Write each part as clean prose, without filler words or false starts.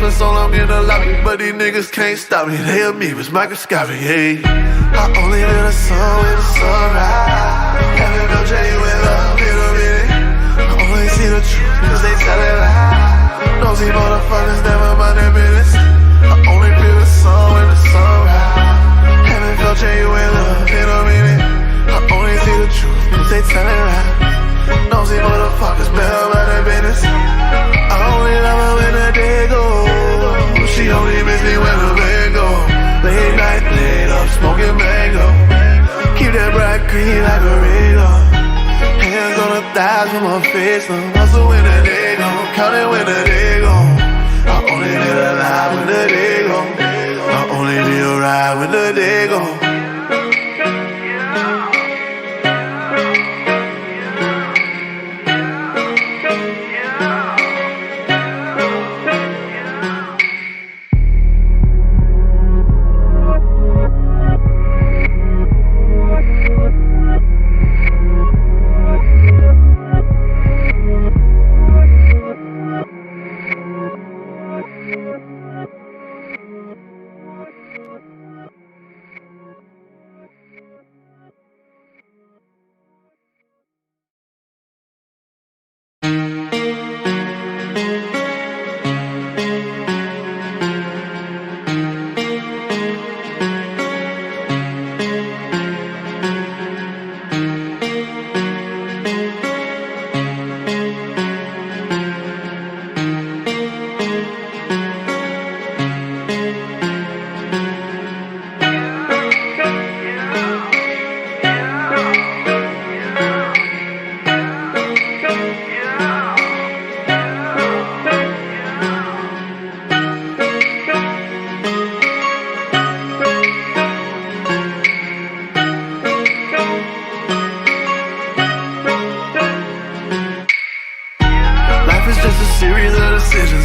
been so long in the lobby, but these niggas can't stop me. They me was microscopic, hey. I only live the sun with the sunrise. Having no J with love in a minute. I only see the truth cause they tell it lie. Nosy motherfuckers never mind their business. I only feel the sun with the sunrise. Having no J with love in a minute. I only see the truth cause they tell it lie. Nosy motherfuckers better mind their business. I only love her when the day goes. She only miss me when the bed go. Late night, laid up, smoking mango. Keep that bright green like a Ringo. Hands on the thighs with my face on. Hustle when the day go, counting when the day go. I only live alive when the day go. I only live right when the day go.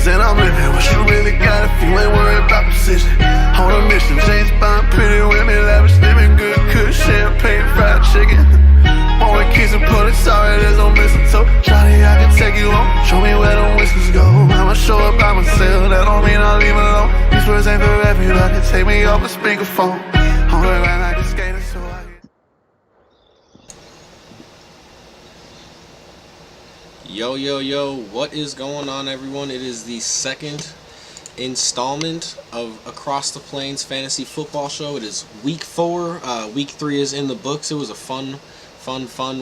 And I'm living what you really got if you ain't worried about precision. On a mission, James Bond, pretty women, lavish living, good kush, champagne, fried chicken. Only kiss and put it, sorry there's no mistletoe. Johnny, I can take you home, show me where the whiskers go. I'ma show up by myself, that don't mean I'll leave alone. These words ain't for everybody, take me off a speakerphone. On the line like a skater, so I Yo, yo, yo, what is going on, everyone? It is the second installment of Across the Plains Fantasy Football Show. It is week 4. Week 3 is in the books. It was a fun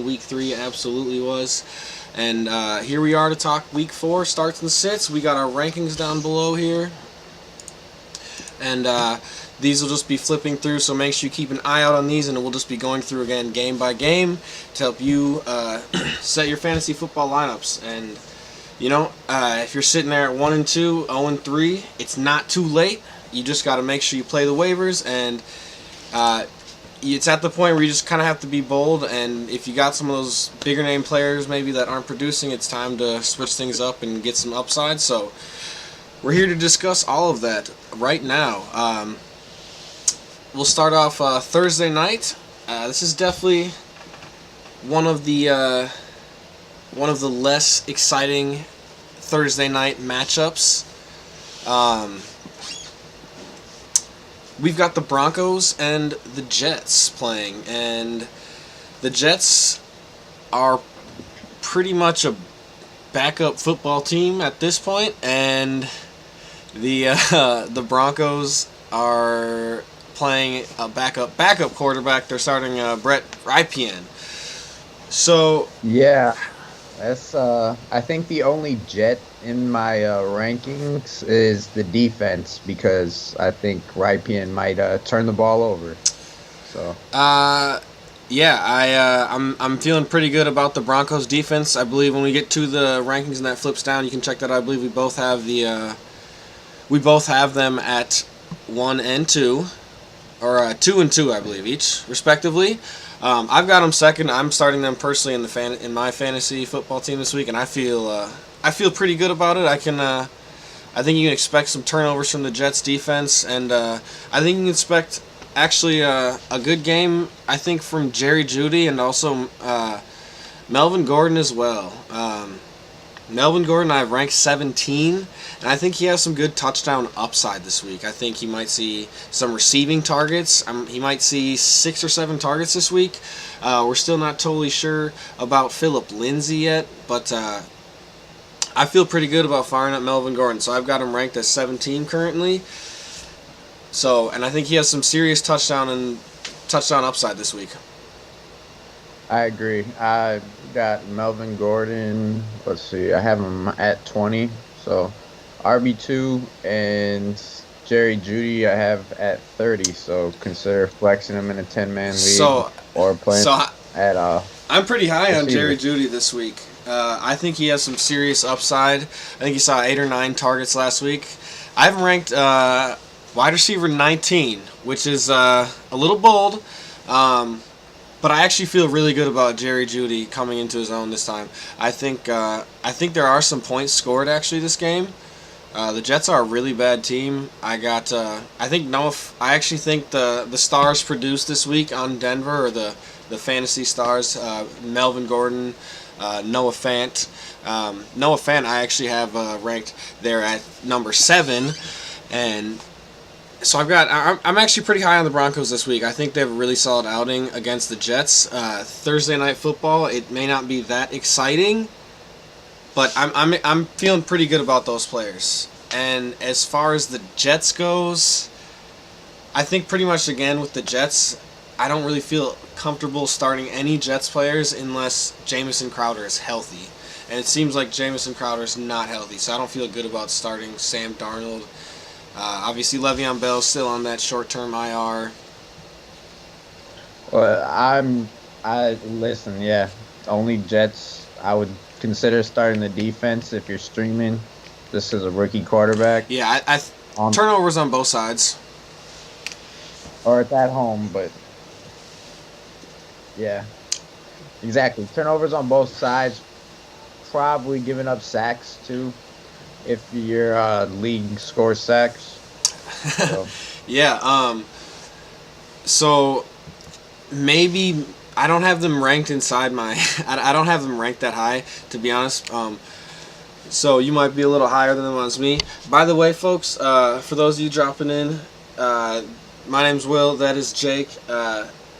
week 3. It absolutely was. And here we are to talk week 4, starts and sits. We got our rankings down below here. And these will just be flipping through, so make sure you keep an eye out on these, and we'll just be going through again game by game to help you set your fantasy football lineups. And you know, if you're sitting there at 1-2, 0-3, it's not too late. You just got to make sure you play the waivers, and it's at the point where you just kind of have to be bold. And if you got some of those bigger name players maybe that aren't producing, it's time to switch things up and get some upside. So we're here to discuss all of that right now. We'll start off Thursday night. This is definitely one of the less exciting Thursday night matchups. We've got the Broncos and the Jets playing, and the Jets are pretty much a backup football team at this point, and the Broncos are playing a backup quarterback. They're starting Brett Rypien. So yeah, that's I think the only Jet in my rankings is the defense, because I think Rypien might turn the ball over. So yeah, I'm feeling pretty good about the Broncos defense. I believe when we get to the rankings and that flips down, you can check that out. I believe we both have them at 1 and 2. Or 2 and 2, I believe, each, respectively. I've got them second. I'm starting them personally in my fantasy football team this week, and I feel pretty good about it. I think you can expect some turnovers from the Jets defense, and I think you can expect actually a good game, I think, from Jerry Jeudy and also Melvin Gordon as well. Melvin Gordon I have ranked 17, and I think he has some good touchdown upside this week. I think he might see some receiving targets. He might see 6 or 7 targets this week. We're still not totally sure about Phillip Lindsay yet, but I feel pretty good about firing up Melvin Gordon. So I've got him ranked as 17 currently. So, and I think he has some serious touchdown upside this week. I agree. I got Melvin Gordon. Let's see. I have him at 20. So RB2 and Jerry Judy I have at 30. So consider flexing him in a 10-man league or playing at I'm pretty high on receiver. Jerry Judy this week. I think he has some serious upside. I think he saw 8 or 9 targets last week. I have him ranked wide receiver 19, which is a little bold. But I actually feel really good about Jerry Judy coming into his own this time. I think there are some points scored actually this game. The Jets are a really bad team. I actually think the stars produced this week on Denver, or the fantasy stars, Melvin Gordon, Noah Fant. Noah Fant I actually have ranked there at number 7, and so I'm actually pretty high on the Broncos this week. I think they have a really solid outing against the Jets. Thursday night football, it may not be that exciting, but I'm feeling pretty good about those players. And as far as the Jets goes, I think pretty much again with the Jets, I don't really feel comfortable starting any Jets players unless Jamison Crowder is healthy. And it seems like Jamison Crowder is not healthy, so I don't feel good about starting Sam Darnold. Obviously, Le'Veon Bell's still on that short-term IR. Well, listen, yeah. Only Jets. I would consider starting the defense if you're streaming. This is a rookie quarterback. Yeah, turnovers on both sides. Or it's at home, but yeah. Exactly. Turnovers on both sides. Probably giving up sacks, too. If your league scores sacks. So. Yeah, so maybe I don't have them ranked inside my I don't have them ranked that high, to be honest. So you might be a little higher than them as me. By the way, folks, for those of you dropping in, my name's Will, that is Jake.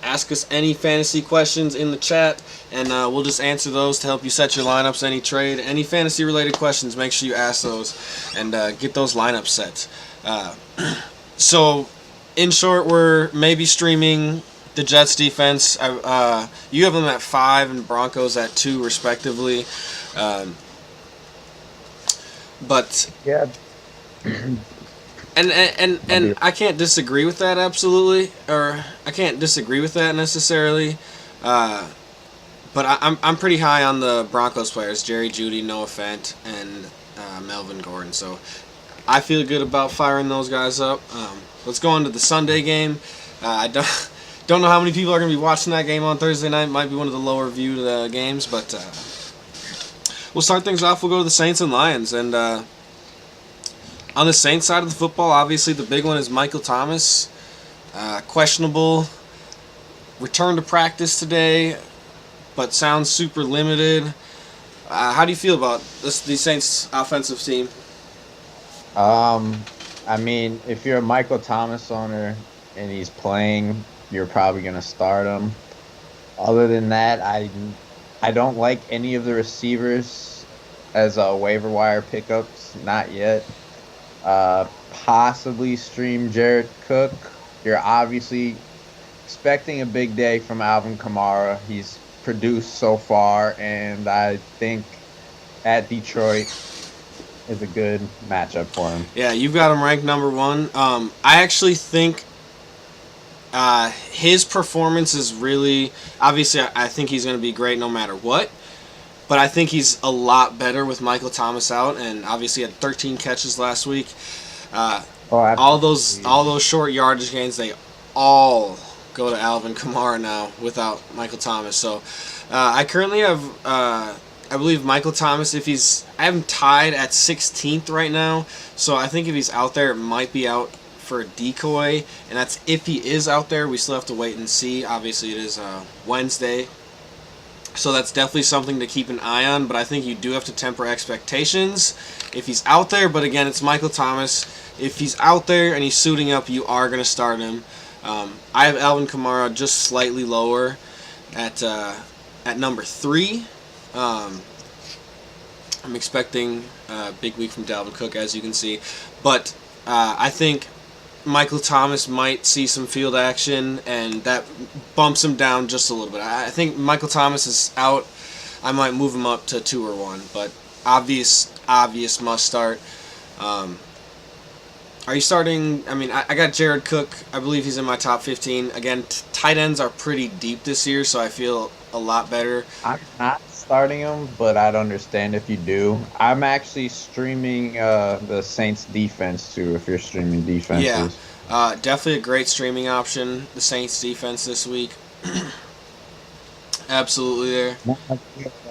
Ask us any fantasy questions in the chat, and we'll just answer those to help you set your lineups, any trade, any fantasy related questions. Make sure you ask those and get those lineups set. So, in short, we're maybe streaming the Jets defense. You have them at 5 and Broncos at 2, respectively. But yeah. And I can't disagree with that absolutely, or I can't disagree with that necessarily. But I'm pretty high on the Broncos players: Jerry Judy, Noah Fant, and Melvin Gordon. So I feel good about firing those guys up. Let's go on to the Sunday game. I don't know how many people are going to be watching that game on Thursday night. Might be one of the lower viewed games, but we'll start things off. We'll go to the Saints and Lions, and on the Saints side of the football, obviously the big one is Michael Thomas. Questionable. Return to practice today, but sounds super limited. How do you feel about the Saints offensive team? I mean, if you're a Michael Thomas owner and he's playing, you're probably going to start him. Other than that, I don't like any of the receivers as waiver wire pickups. Not yet. Possibly stream Jared Cook. You're obviously expecting a big day from Alvin Kamara. He's produced so far, and I think at Detroit is a good matchup for him. Yeah, you've got him ranked number 1. I actually think his performance is really, obviously I think he's going to be great no matter what, but I think he's a lot better with Michael Thomas out, and obviously had 13 catches last week. All those short yardage gains, they all go to Alvin Kamara now without Michael Thomas. So I currently have, I believe Michael Thomas, I have him tied at 16th right now. So I think if he's out there, it might be out for a decoy, and that's if he is out there. We still have to wait and see. Obviously, it is Wednesday. So that's definitely something to keep an eye on, but I think you do have to temper expectations if he's out there. But again, it's Michael Thomas. If he's out there and he's suiting up, you are going to start him. I have Alvin Kamara just slightly lower at number 3. I'm expecting a big week from Dalvin Cook, as you can see. But I think Michael Thomas might see some field action, and that bumps him down just a little bit. I think Michael Thomas is out. I might move him up to 2 or 1, but obvious must start. Are you starting? I mean, I got Jared Cook. I believe he's in my top 15. Again, tight ends are pretty deep this year, so I feel a lot better. I'm not starting him, but I'd understand if you do. I'm actually streaming the Saints defense too. If you're streaming defenses, Yeah, definitely a great streaming option. The Saints defense this week, absolutely there.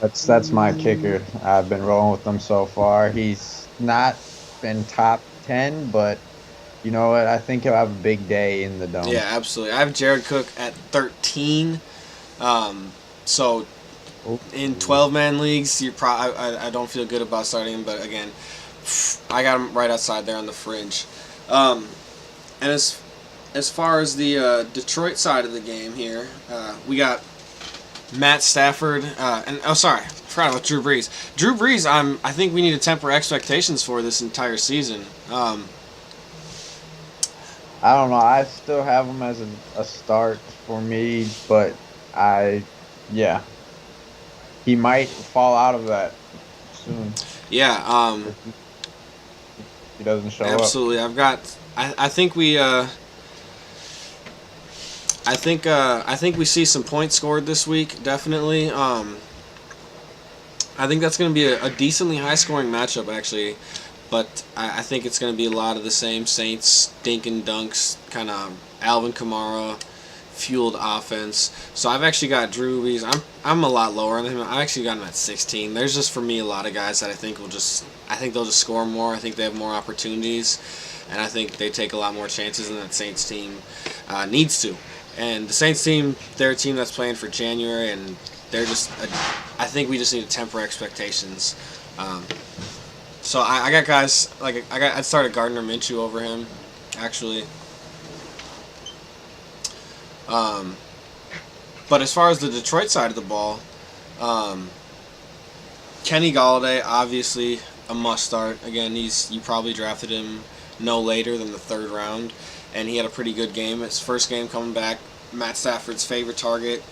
that's my kicker. I've been rolling with him so far. He's not been top 10, but you know what? I think he'll have a big day in the dome. Yeah, absolutely. I have Jared Cook at 13. So in 12-man leagues, I don't feel good about starting him, but again, I got him right outside there on the fringe. And as far as the Detroit side of the game here, we got Matt Stafford, sorry, I forgot about Drew Brees. Drew Brees, I think we need to temper expectations for this entire season. I don't know. I still have him as a start for me, but he might fall out of that soon Yeah, if he doesn't show absolutely. I think we we see some points scored this week. Definitely. I think that's going to be a decently high-scoring matchup, actually. But I think it's going to be a lot of the same Saints dink and dunks, kind of Alvin Kamara fueled offense. So I've actually got Drew Brees. I'm a lot lower than him. I actually got him at 16. There's just, for me, a lot of guys that I think they'll just score more. I think they have more opportunities, and I think they take a lot more chances than that Saints team needs to. And the Saints team, they're a team that's playing for January, and they're just. I think we just need to temper expectations. So I got guys like I started Gardner Minshew over him, actually. But as far as the Detroit side of the ball, Kenny Golladay, obviously a must start. Again, you probably drafted him no later than the 3rd round, and he had a pretty good game. His first game coming back, Matt Stafford's favorite target.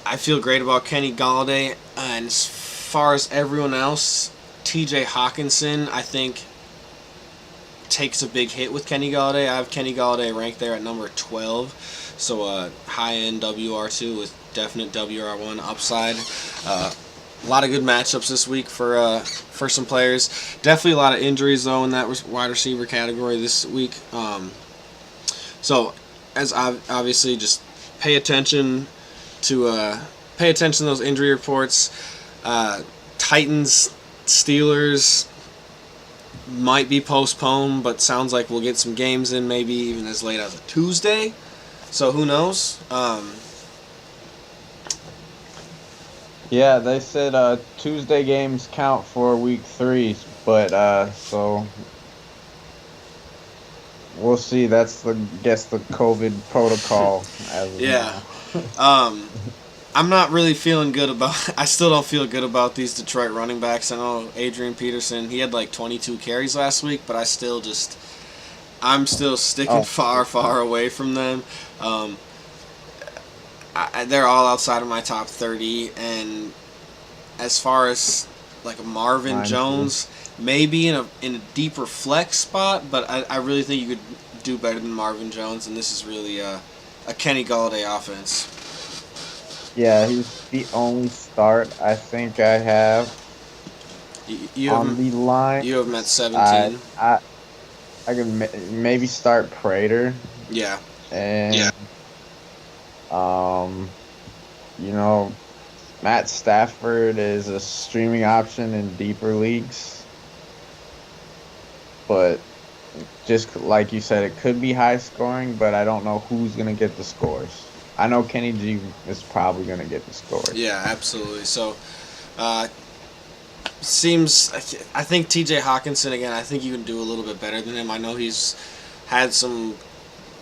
I feel great about Kenny Golladay, and as far as everyone else, T.J. Hawkinson, I think, takes a big hit with Kenny Golladay. I have Kenny Golladay ranked there at number 12, so high-end WR2 with definite WR1 upside. A lot of good matchups this week for some players. Definitely a lot of injuries, though, in that wide receiver category this week. So, as obviously, just pay attention to those injury reports. Titans, Steelers might be postponed, but sounds like we'll get some games in, maybe even as late as a Tuesday. So who knows? Yeah, they said Tuesday games count for week 3, but so we'll see. That's the COVID protocol. Yeah. I'm not really feeling good about. I still don't feel good about these Detroit running backs. I know Adrian Peterson. He had like 22 carries last week, but I'm still sticking far away from them. They're all outside of my top 30, and as far as like a Marvin Jones, maybe in a deeper flex spot, but I really think you could do better than Marvin Jones, and this is really a Kenny Golladay offense. Yeah, he's the only start I think I have on the line. You have him at 17. I can maybe start Prater. Yeah. And Matt Stafford is a streaming option in deeper leagues, but just like you said, it could be high scoring, but I don't know who's gonna get the scores. I know Kenny G is probably gonna get the score. Yeah, absolutely. So, uh, seems I think T.J. Hawkinson again. I think you can do a little bit better than him. I know he's had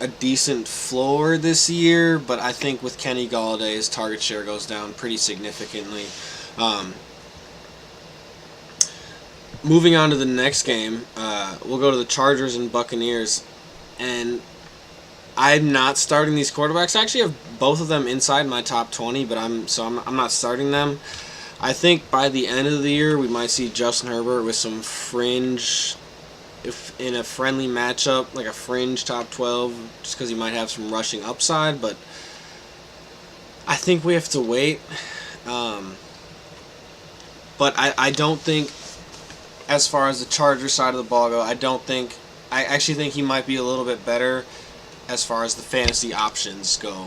a decent floor this year, but I think with Kenny Galladay, his target share goes down pretty significantly. Um, Moving on to the next game, we'll go to the Chargers and Buccaneers, and I'm not starting these quarterbacks. I actually have both of them inside my top 20, but I'm not starting them. I think by the end of the year we might see Justin Herbert with some fringe, if in a friendly matchup, like a fringe top 12, just because he might have some rushing upside. But I think we have to wait. But I don't think, as far as the Chargers side of the ball go, I actually think he might be a little bit better as far as the fantasy options go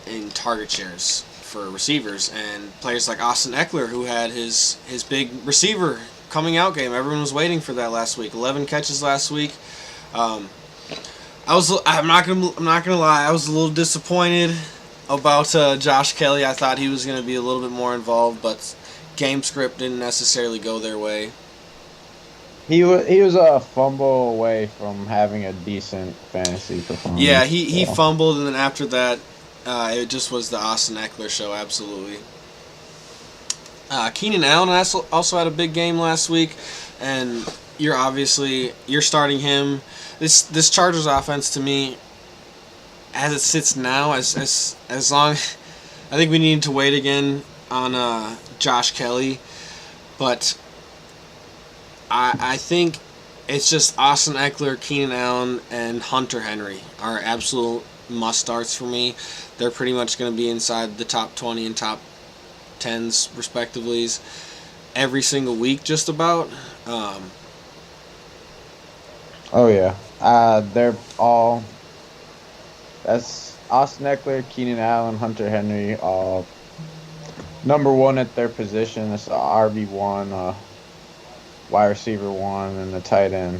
in target shares for receivers, and players like Austin Eckler, who had his big receiver coming out game. Everyone was waiting for that last week. 11 catches last week. I'm not gonna lie. I was a little disappointed about Josh Kelly. I thought he was gonna be a little bit more involved, but game script didn't necessarily go their way. He was a fumble away from having a decent fantasy performance. Yeah, he fumbled, and then after that, it just was the Austin Eckler show, absolutely. Keenan Allen also had a big game last week, and you're starting him. This Chargers offense, to me, as it sits now, as long, I think we need to wait again on Josh Kelly, but I think it's just Austin Eckler, Keenan Allen, and Hunter Henry are absolute must-starts for me. They're pretty much going to be inside the top 20 and top 10s, respectively, every single week, just about. Oh, yeah. They're all... That's Austin Eckler, Keenan Allen, Hunter Henry, all number one at their position. It's RB1, wide receiver 1, and the tight end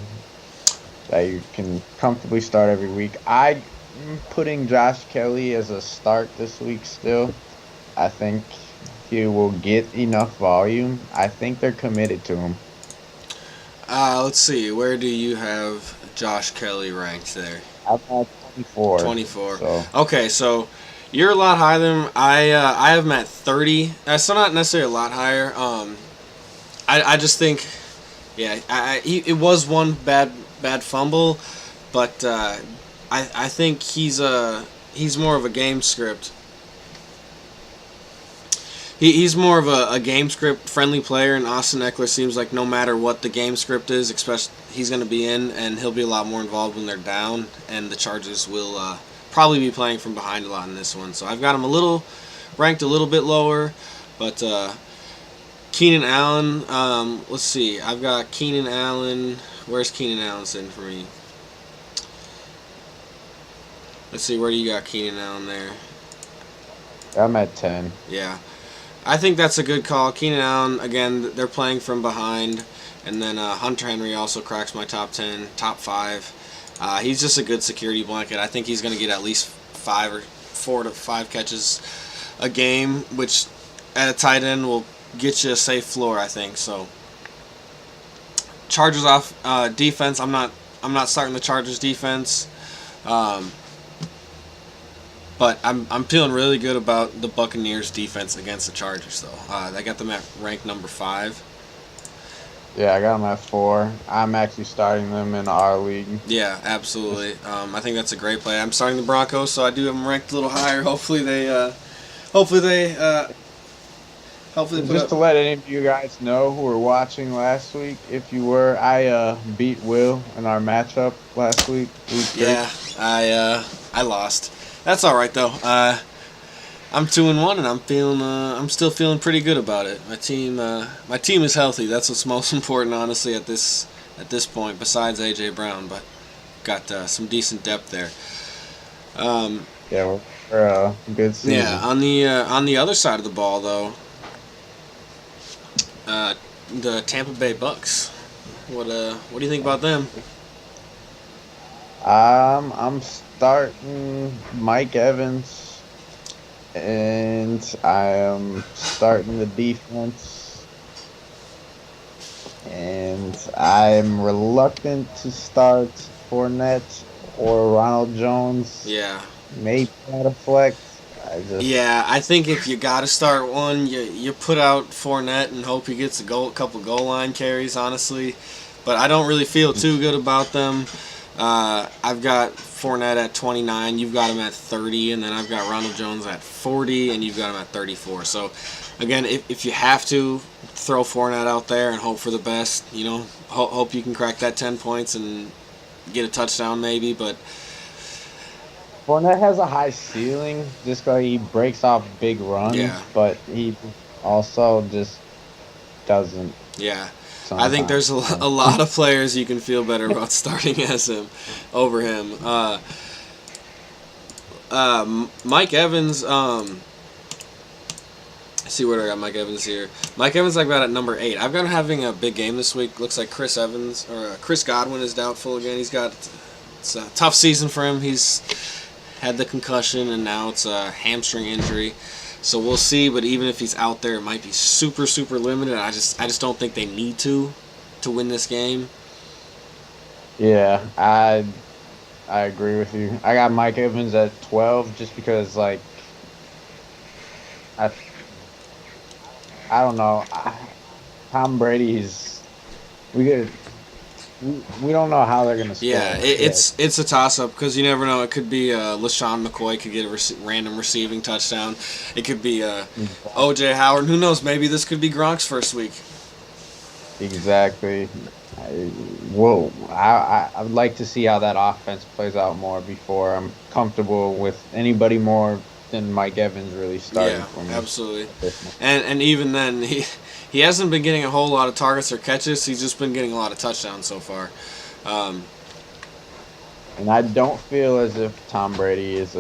that you can comfortably start every week. I'm putting Josh Kelly as a start this week still. I think he will get enough volume. I think they're committed to him. Let's see. Where do you have Josh Kelly ranked there? I'm at 24. 24. So. Okay, so you're a lot higher than him. I have him at 30. That's not necessarily a lot higher. I just think, yeah, it was one bad fumble, but I think he's more of a game script. He's more of a game script friendly player, and Austin Eckler seems like no matter what the game script is, especially he's going to be in, and he'll be a lot more involved when they're down, and the Chargers will probably be playing from behind a lot in this one. So I've got him ranked a little bit lower, but Keenan Allen, let's see, I've got Keenan Allen. Where's Keenan Allen sitting for me? Let's see, where do you got Keenan Allen there? I'm at 10. Yeah. I think that's a good call. Keenan Allen, again, they're playing from behind. And then Hunter Henry also cracks my top 10, top 5. He's just a good security blanket. I think he's going to get at least 4 to 5 catches a game, which at a tight end will get you a safe floor, I think. So Chargers off defense. I'm not starting the Chargers defense. But I'm feeling really good about the Buccaneers defense against the Chargers, though. I got them at rank number 5. Yeah, I got them at 4. I'm actually starting them in our league. Yeah, absolutely. I think that's a great play. I'm starting the Broncos, so I do have them ranked a little higher. Hopefully they Just to let any of you guys know who were watching last week, if you were, I beat Will in our matchup last week. Yeah, I lost. That's all right though. I'm 2-1, and I'm still feeling pretty good about it. My team is healthy. That's what's most important, honestly, at this point. Besides AJ Brown, but got some decent depth there. Yeah, we're good season. Yeah, on the other side of the ball though, the Tampa Bay Bucks. What do you think about them? I'm starting Mike Evans, and I am starting the defense, and I'm reluctant to start Fournette or Ronald Jones. Yeah. Maybe out of flex. I just Yeah, I think if you got to start one, you put out Fournette and hope he gets a couple goal line carries, honestly. But I don't really feel too good about them. I've got Fournette at 29, you've got him at 30, and then I've got Ronald Jones at 40, and you've got him at 34. So, again, if you have to, throw Fournette out there and hope for the best. Hope you can crack that 10 points and get a touchdown maybe, but Fournette has a high ceiling just because he breaks off big runs, Yeah. but he also just doesn't. yeah. I think there's a lot of players you can feel better about starting as him over him. Mike Evans. See where I got Mike Evans here. Mike Evans, I've got at number 8. I've got him having a big game this week. Looks like Chris Godwin is doubtful again. It's a tough season for him. He's had the concussion and now it's a hamstring injury. So we'll see, but even if he's out there, it might be super, super limited. I just don't think they need to win this game. Yeah, I agree with you. I got Mike Evans at 12 just because, like, I don't know. Tom Brady's we don't know how they're gonna score. Yeah, it's a toss up because you never know. It could be LaShawn McCoy could get a random receiving touchdown. It could be OJ Howard. Who knows? Maybe this could be Gronk's first week. Exactly. I would like to see how that offense plays out more before I'm comfortable with anybody more than Mike Evans really starting Yeah, for me. absolutely. And even then, he hasn't been getting a whole lot of targets or catches. He's just been getting a lot of touchdowns so far. And I don't feel as if Tom Brady is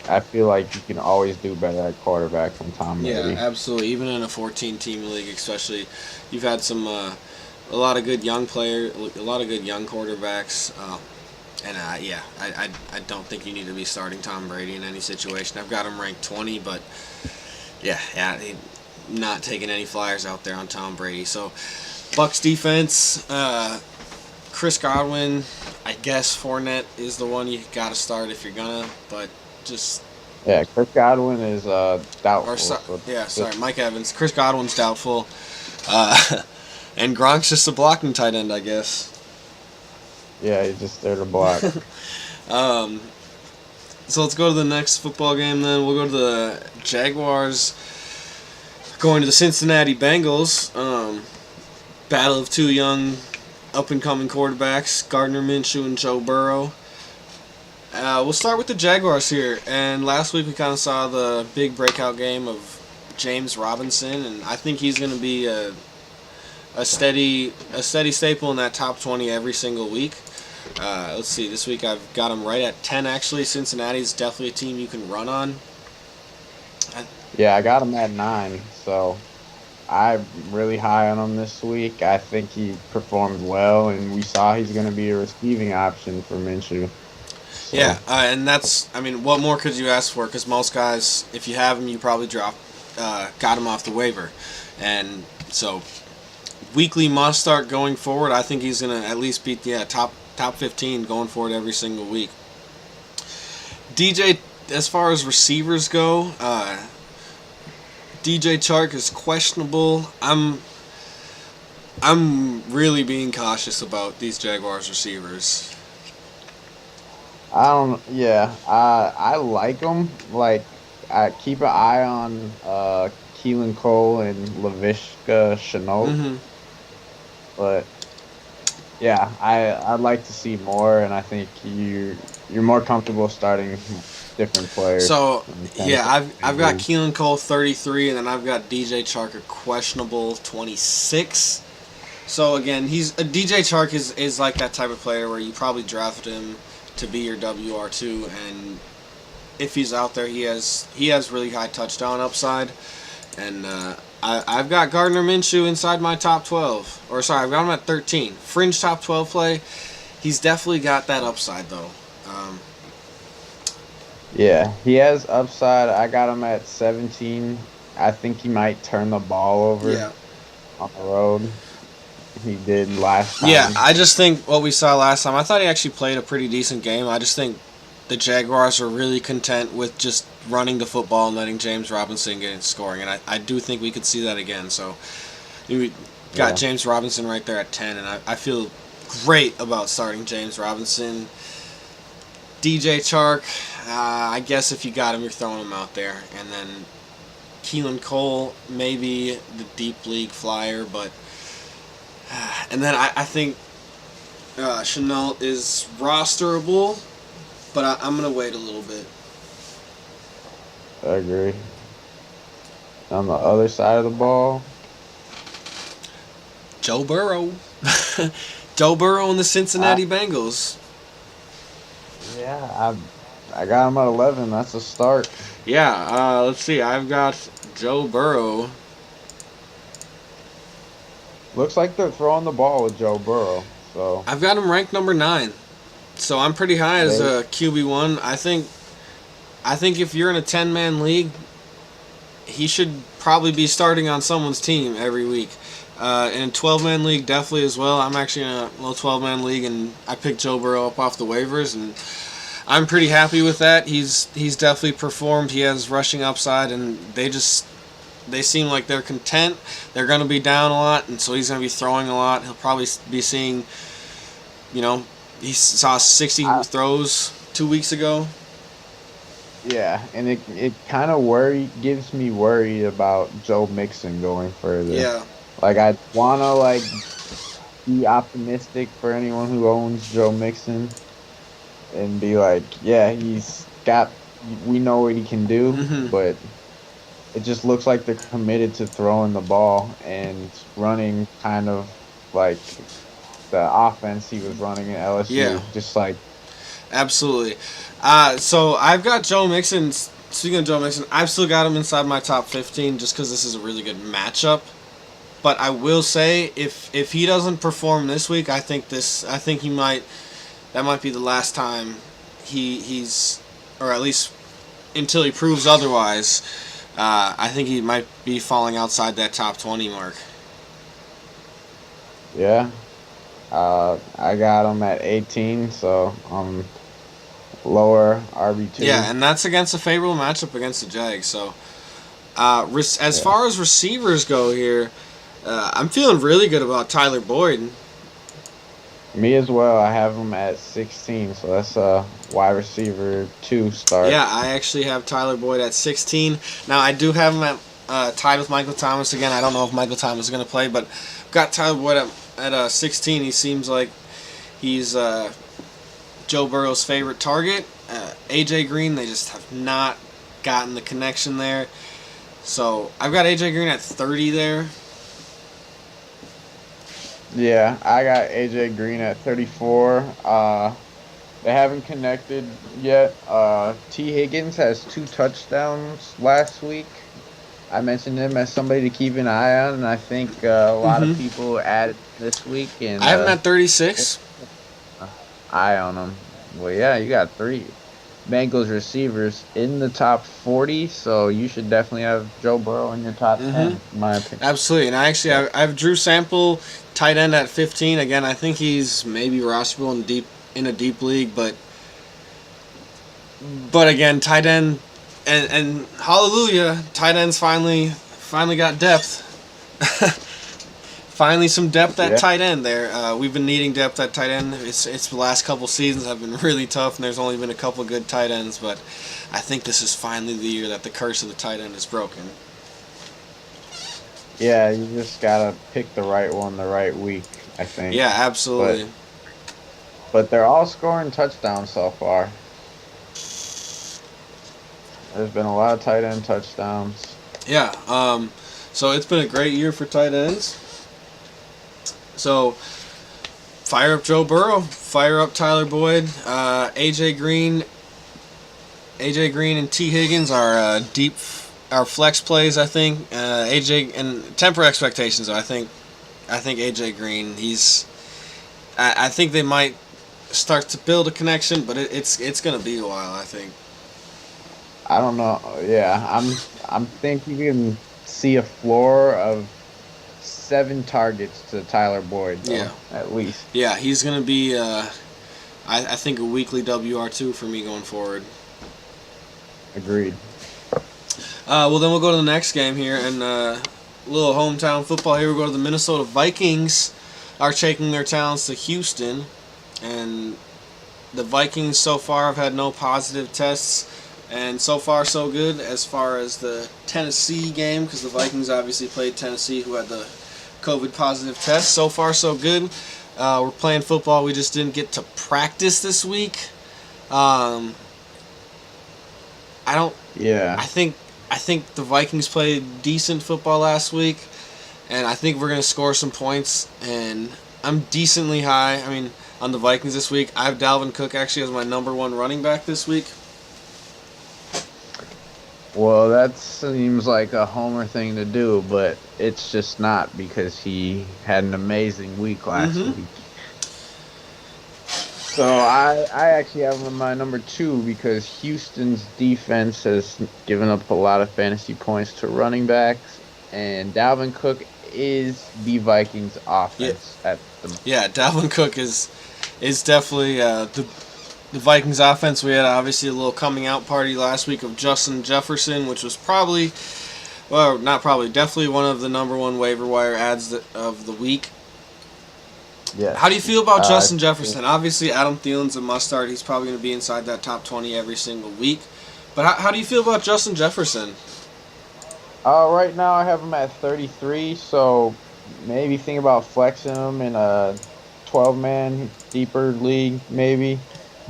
I feel like you can always do better at quarterback than Tom Brady. Yeah, absolutely. Even in a 14-team league, especially, you've had a lot of good young players, a lot of good young quarterbacks. I don't think you need to be starting Tom Brady in any situation. I've got him ranked 20, but not taking any flyers out there on Tom Brady. So, Bucs defense, Chris Godwin. I guess Fournette is the one you got to start if you're gonna, but just. Yeah, Chris Godwin is doubtful. Sorry, Mike Evans. Chris Godwin's doubtful. And Gronk's just a blocking tight end, I guess. Yeah, he's just there to block. So let's go to the next football game then. We'll go to the Jaguars going to the Cincinnati Bengals. Battle of two young up-and-coming quarterbacks, Gardner Minshew and Joe Burrow. We'll start with the Jaguars here. And last week we kind of saw the big breakout game of James Robinson, and I think he's going to be a steady staple in that top 20 every single week. Let's see. This week I've got him right at 10. Actually, Cincinnati's definitely a team you can run on. Yeah, I got him at 9. So I'm really high on him this week. I think he performed well, and we saw he's going to be a receiving option for Minshew. So. Yeah, and what more could you ask for? Because most guys, if you have him, you probably got him off the waiver, and so weekly must start going forward. I think he's gonna at least beat top 15 going forward every single week. DJ, as far as receivers go, DJ Chark is questionable. I'm really being cautious about these Jaguars receivers. I like them. Like, I keep an eye on Keelan Cole and Laviska Shenault. Mm-hmm. But yeah, I'd like to see more, and I think you're more comfortable starting different players. So yeah, I've got Keelan Cole 33, and then I've got DJ Chark questionable 26. So again, DJ Chark is like that type of player where you probably draft him to be your WR2, and if he's out there, he has really high touchdown upside, and I've got Gardner Minshew inside my top 12. Or sorry, I've got him at 13. Fringe top 12 play. He's definitely got that upside though. Yeah, he has upside. I got him at 17. I think he might turn the ball over Yeah. on the road. He did last Yeah, time. I just think what we saw last time, I thought he actually played a pretty decent game. I just think the Jaguars are really content with just running the football and letting James Robinson get scoring, and I do think we could see that again. So we got Yeah. James Robinson right there at 10, and I feel great about starting James Robinson. DJ Chark, I guess if you got him, you're throwing him out there. And then Keelan Cole, maybe the deep league flyer, but... And then I think Chenault is rosterable, but I'm going to wait a little bit. I agree. On the other side of the ball, Joe Burrow. Joe Burrow and the Cincinnati Bengals. yeah, I got him at 11. That's a start. Yeah, let's see. I've got Joe Burrow. Looks like they're throwing the ball with Joe Burrow. So I've got him ranked number 9. So I'm pretty high as Right. a QB1. I think if you're in a 10-man league, he should probably be starting on someone's team every week. In a 12-man league, definitely as well. I'm actually in a little 12-man league, and I picked Joe Burrow up off the waivers, and I'm pretty happy with that. He's definitely performed. He has rushing upside, and they seem like they're content. They're going to be down a lot, and so he's going to be throwing a lot. He'll probably be seeing, he saw 60 throws 2 weeks ago. yeah, and it kind of gives me worried about Joe Mixon going further. Yeah. Like I wanna be optimistic for anyone who owns Joe Mixon, and be like, yeah, we know what he can do, Mhm. but it just looks like they're committed to throwing the ball and running kind of like the offense he was running at LSU. Yeah. Just like, Absolutely. So I've got Joe Mixon. Speaking of Joe Mixon, I've still got him inside my top 15 just because this is a really good matchup. But I will say, if he doesn't perform this week, I think that might be the last time he's, or at least until he proves otherwise. I think he might be falling outside that top 20 mark. yeah. I got him at 18, so lower RB2. Yeah, and that's against a favorable matchup against the Jags. So, as far as receivers go here, I'm feeling really good about Tyler Boyd. Me as well. I have him at 16, so that's a wide receiver 2 start. Yeah, I actually have Tyler Boyd at 16. Now, I do have him at tied with Michael Thomas again. I don't know if Michael Thomas is going to play, but I've got Tyler Boyd at 16. He seems like he's Joe Burrow's favorite target. AJ Green, they just have not gotten the connection there. So I've got AJ Green at 30 there. Yeah, I got AJ Green at 34. They haven't connected yet. T. Higgins has 2 touchdowns last week. I mentioned him as somebody to keep an eye on, and I think a lot of people added this week. And I have him at 36. eye on him. Well, yeah, you got 3 Bengals receivers in the top 40, so you should definitely have Joe Burrow in your top 10, in my opinion. Absolutely, and I have Drew Sample, tight end at 15. Again, I think he's maybe rosterable in a deep league, but again, tight end, and hallelujah, tight ends finally got depth. Finally, some depth at tight end there. We've been needing depth at tight end. It's the last couple seasons have been really tough, and there's only been a couple good tight ends. But I think this is finally the year that the curse of the tight end is broken. Yeah, you just gotta pick the right one the right week, I think. Yeah, absolutely. But they're all scoring touchdowns so far. There's been a lot of tight end touchdowns. Yeah. So it's been a great year for tight ends. So, fire up Joe Burrow, fire up Tyler Boyd, AJ Green and T. Higgins are our flex plays. I think AJ and temper expectations. I think AJ Green. I think they might start to build a connection, but it's gonna be a while, I think. I don't know. Yeah, I'm thinking you can see a floor of 7 targets to Tyler Boyd, though, Yeah. at least. Yeah, he's gonna be I think a weekly WR2 for me going forward. Agreed. Well, then we'll go to the next game here, and little hometown football here. We go to the Minnesota Vikings are taking their talents to Houston, and the Vikings so far have had no positive tests, and so far so good as far as the Tennessee game, because the Vikings obviously played Tennessee, who had the COVID positive test. So far so good. We're playing football. We just didn't get to practice this week. I don't. Yeah. I think the Vikings played decent football last week, and I think we're going to score some points, and I'm decently high, on the Vikings this week. I have Dalvin Cook actually as my number 1 running back this week. Well, that seems like a homer thing to do, but it's just not, because he had an amazing week last week. So I actually have him in my number 2, because Houston's defense has given up a lot of fantasy points to running backs, and Dalvin Cook is the Vikings offense at the moment. Yeah, Dalvin Cook is definitely the Vikings offense. We had obviously a little coming out party last week of Justin Jefferson, which was definitely one of the number 1 waiver wire ads of the week. Yeah. How do you feel about Justin Jefferson? Obviously, Adam Thielen's a must-start. He's probably going to be inside that top 20 every single week. But how do you feel about Justin Jefferson? Right now I have him at 33, so maybe think about flexing him in a 12-man deeper league, maybe.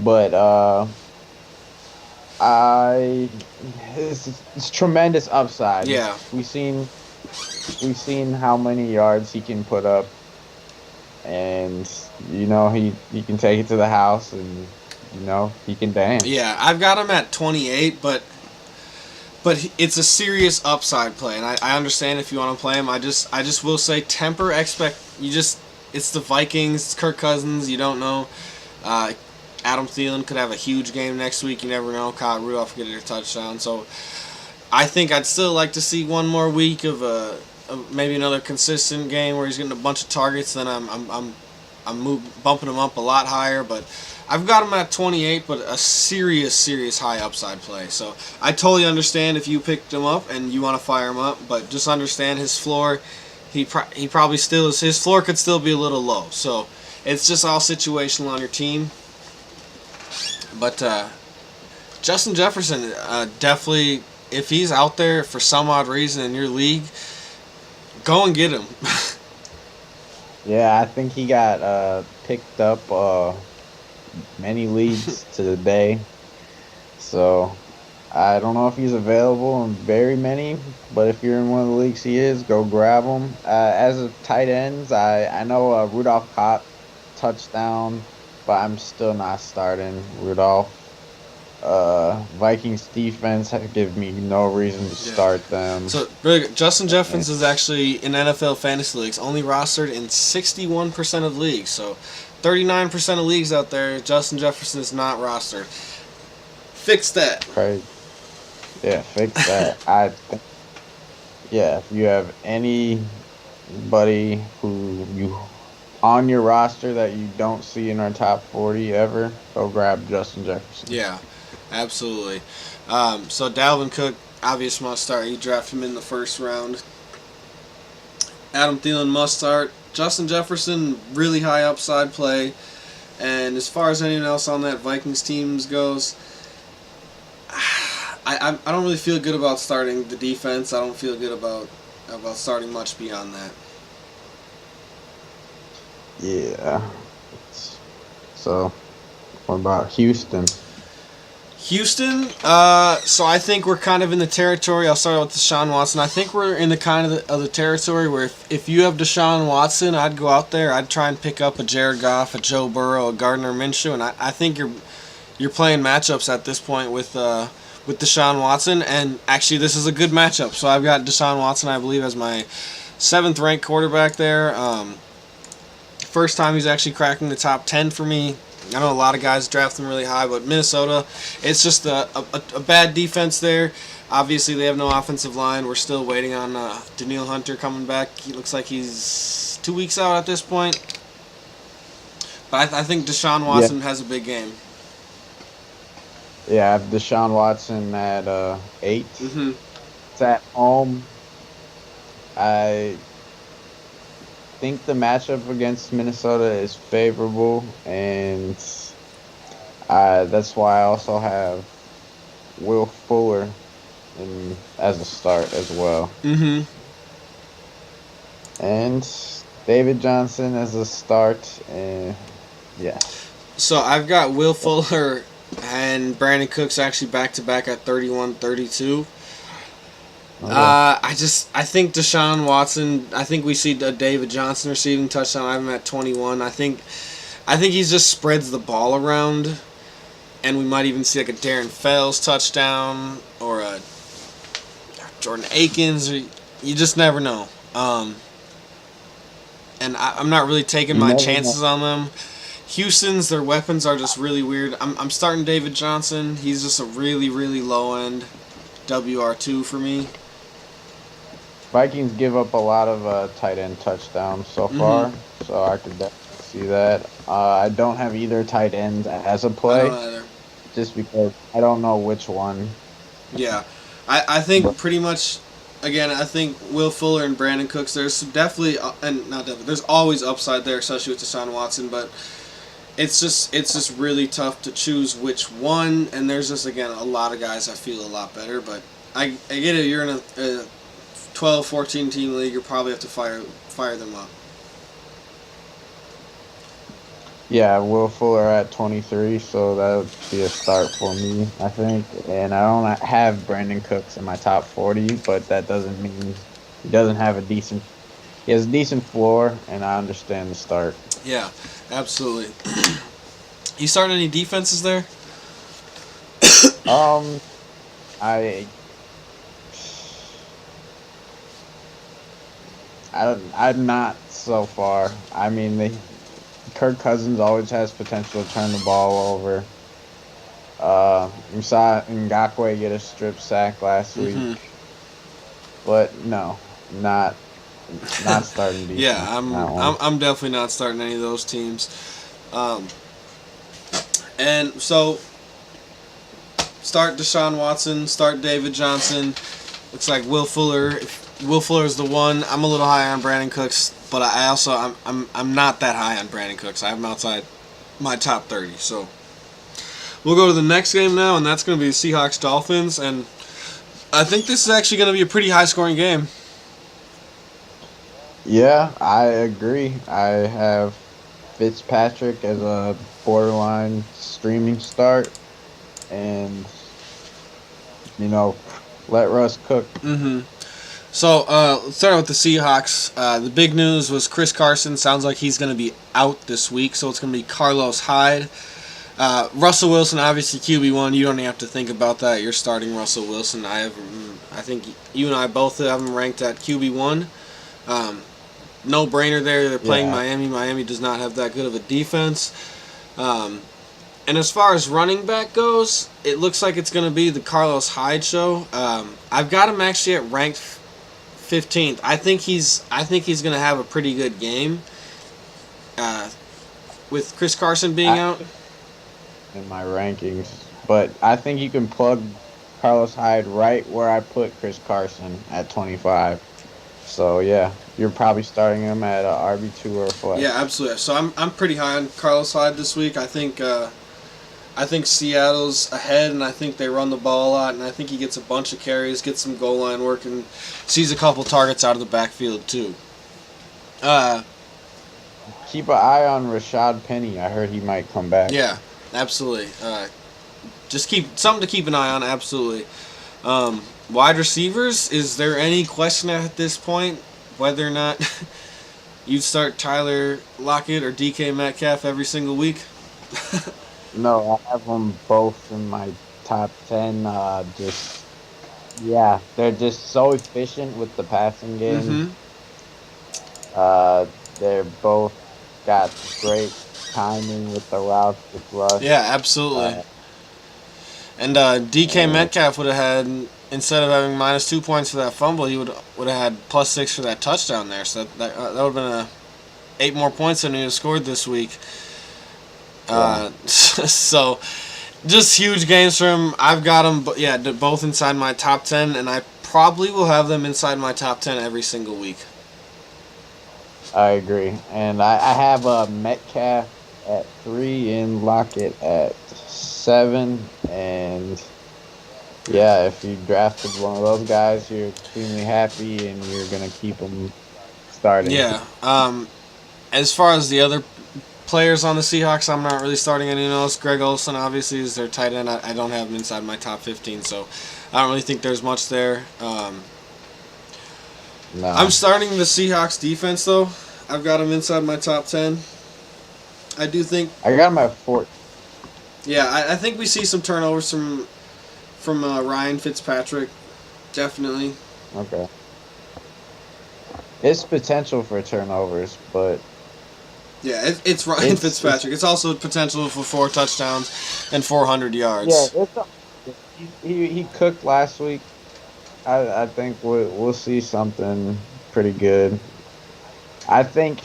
But it's tremendous upside. Yeah. We've seen how many yards he can put up, and he can take it to the house, and he can dance. Yeah, I've got him at 28, but it's a serious upside play, and I understand if you want to play him. I just will say temper it's the Vikings, it's Kirk Cousins, you don't know. Adam Thielen could have a huge game next week. You never know. Kyle Rudolph could get a touchdown. So I think I'd still like to see one more week of maybe another consistent game where he's getting a bunch of targets. Then I'm bumping him up a lot higher. But I've got him at 28, but a serious high upside play. So I totally understand if you picked him up and you want to fire him up, but just understand his floor. He probably still is. His floor could still be a little low. So it's just all situational on your team. But Justin Jefferson, definitely, if he's out there for some odd reason in your league, go and get him. Yeah, I think he got picked up many leagues today. So I don't know if he's available in very many, but if you're in one of the leagues he is, go grab him. As of tight ends, I know Rudolph caught touchdown, but I'm still not starting Rudolph. Vikings defense give me no reason to start them. So, really, Justin Jefferson is actually in NFL fantasy leagues only rostered in 61% of leagues. So 39% of leagues out there, Justin Jefferson is not rostered. Fix that. Crazy. Yeah, fix that. If you have anybody who you on your roster that you don't see in our top 40 ever, go grab Justin Jefferson. Yeah, absolutely. So Dalvin Cook, obvious must start. You draft him in the first round. Adam Thielen must start. Justin Jefferson, really high upside play. And as far as anyone else on that Vikings team goes, I don't really feel good about starting the defense. I don't feel good about starting much beyond that. Yeah. So, what about Houston? Houston, so I think we're kind of in the territory. I'll start with Deshaun Watson. I think we're in the kind of the territory where if you have Deshaun Watson, I'd go out there. I'd try and pick up a Jared Goff, a Joe Burrow, a Gardner Minshew, and I think you're playing matchups at this point with Deshaun Watson. And actually, this is a good matchup. So I've got Deshaun Watson, I believe, as my 7th ranked quarterback there. First time he's actually cracking the top 10 for me. I know a lot of guys draft them really high, but Minnesota, it's just a bad defense there. Obviously, they have no offensive line. We're still waiting on Daniil Hunter coming back. He looks like he's 2 weeks out at this point. But I think Deshaun Watson has a big game. Yeah, I have Deshaun Watson at 8. Mm-hmm. It's at home. I think the matchup against Minnesota is favorable, and that's why I also have Will Fuller as a start as well. Mm-hmm. And David Johnson as a start, and yeah. So I've got Will Fuller and Brandon Cooks actually back-to-back at 31-32. Okay. I think Deshaun Watson. I think we see a David Johnson receiving touchdown. I have him at 21. I think he just spreads the ball around, and we might even see like a Darren Fells touchdown or a Jordan Akins. Or you just never know. And I'm not really taking my chances on them. Houston's, their weapons are just really weird. I'm starting David Johnson. He's just a really, really low end WR2 for me. Vikings give up a lot of tight end touchdowns so far, so I could definitely see that. I don't have either tight end as a play, I don't either. just because I don't know which one. Yeah, I think pretty much. Again, I think Will Fuller and Brandon Cooks. There's definitely and not definitely. There's always upside there, especially with Deshaun Watson. But it's just really tough to choose which one. And there's just again a lot of guys I feel a lot better. But I get it. You're in a 12, 14 team league. You'll probably have to fire them up. Yeah, Will Fuller at 23, so that would be a start for me, I think. And I don't have Brandon Cooks in my top 40, but that doesn't mean he doesn't have a decent. He has a decent floor, and I understand the start. Yeah, absolutely. You starting any defenses there? I'm not so far. I mean, Kirk Cousins always has potential to turn the ball over. We saw Ngakoue get a strip sack last week, but no, not starting defense. Yeah, I'm definitely not starting any of those teams. And so start Deshaun Watson, start David Johnson. Looks like Will Fuller. Will Fuller is the one. I'm a little higher on Brandon Cooks, but I'm not that high on Brandon Cooks. I have him outside my top 30. So we'll go to the next game now, and that's going to be the Seahawks Dolphins. And I think this is actually going to be a pretty high scoring game. Yeah, I agree. I have Fitzpatrick as a borderline streaming start, and let Russ cook. So let's start out with the Seahawks. The big news was Chris Carson. Sounds like he's going to be out this week, so it's going to be Carlos Hyde. Russell Wilson, obviously QB1. You don't even have to think about that. You're starting Russell Wilson. I think you and I both have him ranked at QB1. No brainer there. They're playing Miami. Miami does not have that good of a defense. And as far as running back goes, it looks like it's going to be the Carlos Hyde show. I've got him actually at ranked 15th. I think he's going to have a pretty good game. With Chris Carson being out in my rankings, but I think you can plug Carlos Hyde right where I put Chris Carson at 25. So yeah, you're probably starting him at RB2 or a flex. Yeah, absolutely. So I'm pretty high on Carlos Hyde this week. I think Seattle's ahead, and I think they run the ball a lot, and I think he gets a bunch of carries, gets some goal line work, and sees a couple targets out of the backfield too. Keep an eye on Rashad Penny. I heard he might come back. Yeah, absolutely. Just something to keep an eye on. Absolutely. Wide receivers. Is there any question at this point whether or not you'd start Tyler Lockett or DK Metcalf every single week? No, I have them both in my top 10. They're just so efficient with the passing game. They're both got great timing with the routes with Russ. Yeah, absolutely. And DK Metcalf would have had, instead of having -2 points for that fumble, he would have had +6 for that touchdown there. So that would have been 8 more points than he would have scored this week. So just huge games for him. I've got them, both inside my top 10, and I probably will have them inside my top 10 every single week. I agree, and I have Metcalf at 3 and Lockett at 7, and yeah, if you drafted one of those guys, you're extremely happy, and you're gonna keep them starting. Yeah. As far as the other players on the Seahawks, I'm not really starting anyone else. Greg Olsen, obviously, is their tight end. I don't have him inside my top 15, so I don't really think there's much there. No. I'm starting the Seahawks defense, though. I've got him inside my top 10. I do think... I got him at 4. Yeah, I think we see some turnovers from Ryan Fitzpatrick. Definitely. Okay. It's potential for turnovers, but... Yeah, it's Ryan Fitzpatrick. It's also potential for 4 touchdowns and 400 yards. Yeah, he cooked last week. I think we'll see something pretty good. I think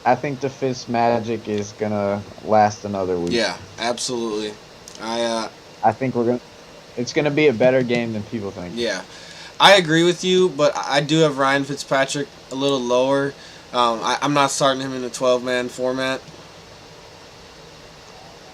the Fitz magic is gonna last another week. Yeah, absolutely. I think it's gonna be a better game than people think. Yeah, I agree with you, but I do have Ryan Fitzpatrick a little lower. I'm not starting him in a 12-man format.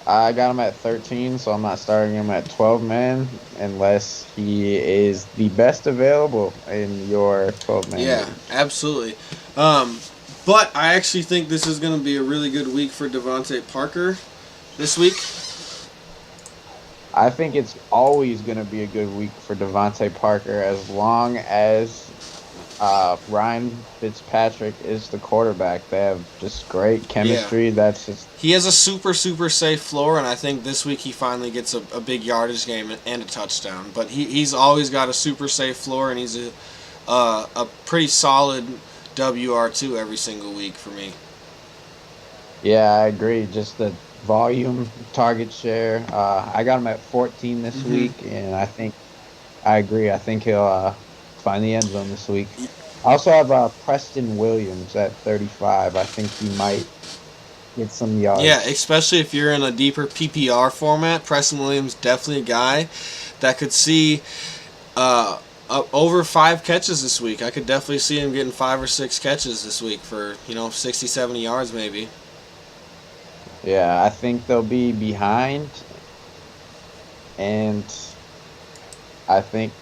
I got him at 13, so I'm not starting him at 12-man unless he is the best available in your 12-man. Yeah, absolutely. But I actually think this is going to be a really good week for Devontae Parker this week. I think it's always going to be a good week for Devontae Parker as long as Ryan Fitzpatrick is the quarterback. They have just great chemistry. Yeah. He has a super safe floor, and I think this week he finally gets a big yardage game and a touchdown. But he's always got a super safe floor, and he's a pretty solid WR2 every single week for me. Yeah, I agree. Just the volume, target share. I got him at 14 this week, and I agree. I think he'll find the end zone this week. I also have Preston Williams at 35. I think he might get some yards. Yeah, especially if you're in a deeper PPR format. Preston Williams definitely a guy that could see over 5 catches this week. I could definitely see him getting 5 or 6 catches this week for 60, 70 yards maybe. Yeah, I think they'll be behind, and I think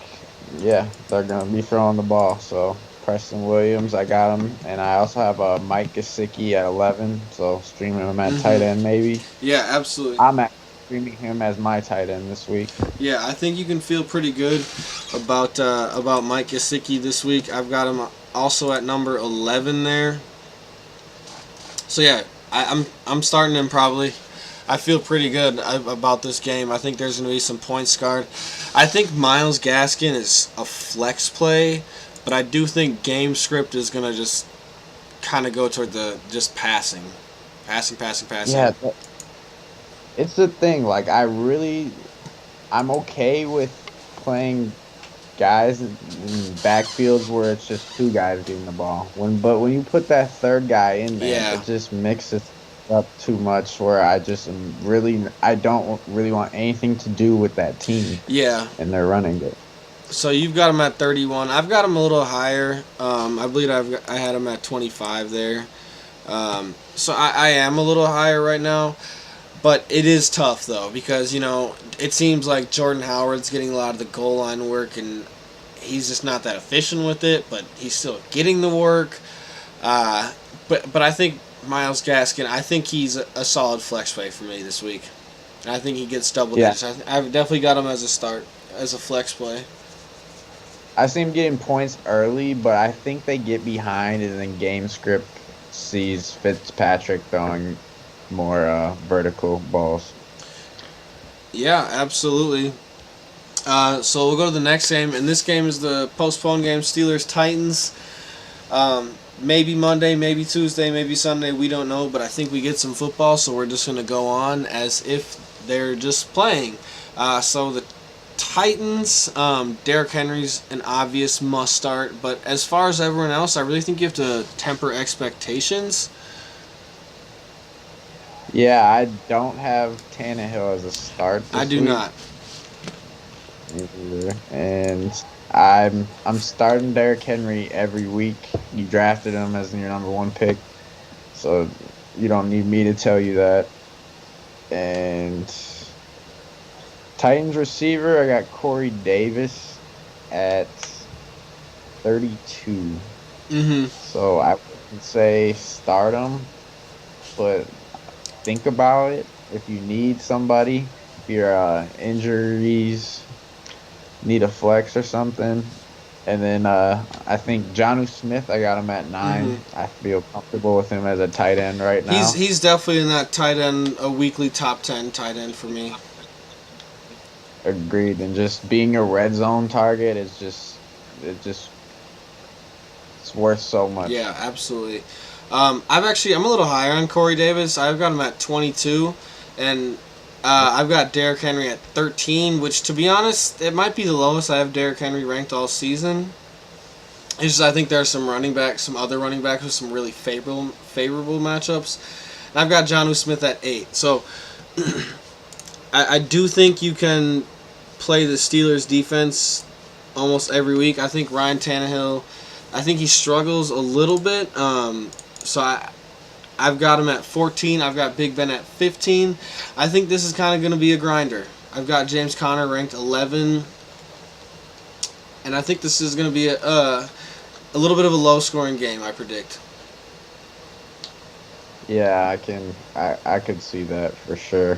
they're going to be throwing the ball. So Preston Williams, I got him, and I also have Mike Gesicki at 11. So streaming him at tight end maybe. Yeah, absolutely. I'm streaming him as my tight end this week. Yeah, I think you can feel pretty good about Mike Gesicki this week. I've got him also at number 11 there. So yeah, I'm starting him probably. I feel pretty good about this game. I think there's going to be some points scored. I think Myles Gaskin is a flex play, but I do think game script is going to just kind of go toward the just passing. Yeah, it's the thing. Like, I'm okay with playing guys in backfields where it's just 2 guys getting the ball. But when you put that 3rd guy in there, it just mixes up too much where I don't really want anything to do with that team. Yeah. And they're running it. So you've got him at 31. I've got him a little higher. I believe I had him at 25 there. So I am a little higher right now. But it is tough, though, because, it seems like Jordan Howard's getting a lot of the goal line work, and he's just not that efficient with it, but he's still getting the work. But I think Myles Gaskin, I think he's a solid flex play for me this week. And I think he gets double digits. I've definitely got him as a flex play. I see him getting points early, but I think they get behind, and then game script sees Fitzpatrick throwing more vertical balls. Yeah, absolutely. So we'll go to the next game, and this game is the postponed game, Steelers-Titans. maybe Monday, maybe Tuesday, maybe Sunday. We don't know, but I think we get some football, so we're just going to go on as if they're just playing. So the Titans, Derrick Henry's an obvious must start, but as far as everyone else, I really think you have to temper expectations. Yeah, I don't have Tannehill as a start. I do week. not. Either. And I'm starting Derrick Henry every week. You drafted him as your number 1 pick, so you don't need me to tell you that. And Titans receiver, I got Corey Davis at 32. So I would say start him, but think about it. If you need somebody, if your injuries need a flex or something. And then I think Jonnu Smith, I got him at 9. I feel comfortable with him as a tight end right now. He's definitely in that tight end, a weekly top 10 tight end for me. Agreed. And just being a red zone target is it's worth so much. Yeah, absolutely. I'm a little higher on Corey Davis. I've got him at 22, and I've got Derrick Henry at 13, which, to be honest, it might be the lowest I have Derrick Henry ranked all season. It's just I think there are some other running backs with some really favorable matchups. And I've got Jonnu Smith at 8. So I do think you can play the Steelers defense almost every week. I think Ryan Tannehill, I think he struggles a little bit. So I've got him at 14. I've got Big Ben at 15. I think this is kind of going to be a grinder. I've got James Conner ranked 11. And I think this is going to be a little bit of a low-scoring game, I predict. Yeah, I could see that for sure.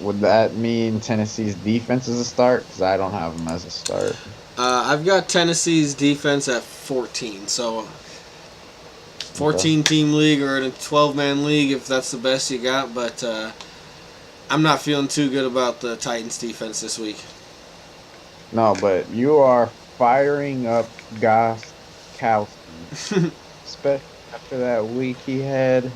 Would that mean Tennessee's defense is a start? Because I don't have them as a start. I've got Tennessee's defense at 14. So 14-team league or in a 12-man league if that's the best you got. But I'm not feeling too good about the Titans' defense this week. No, but you are firing up Gostkowski, especially after that week he had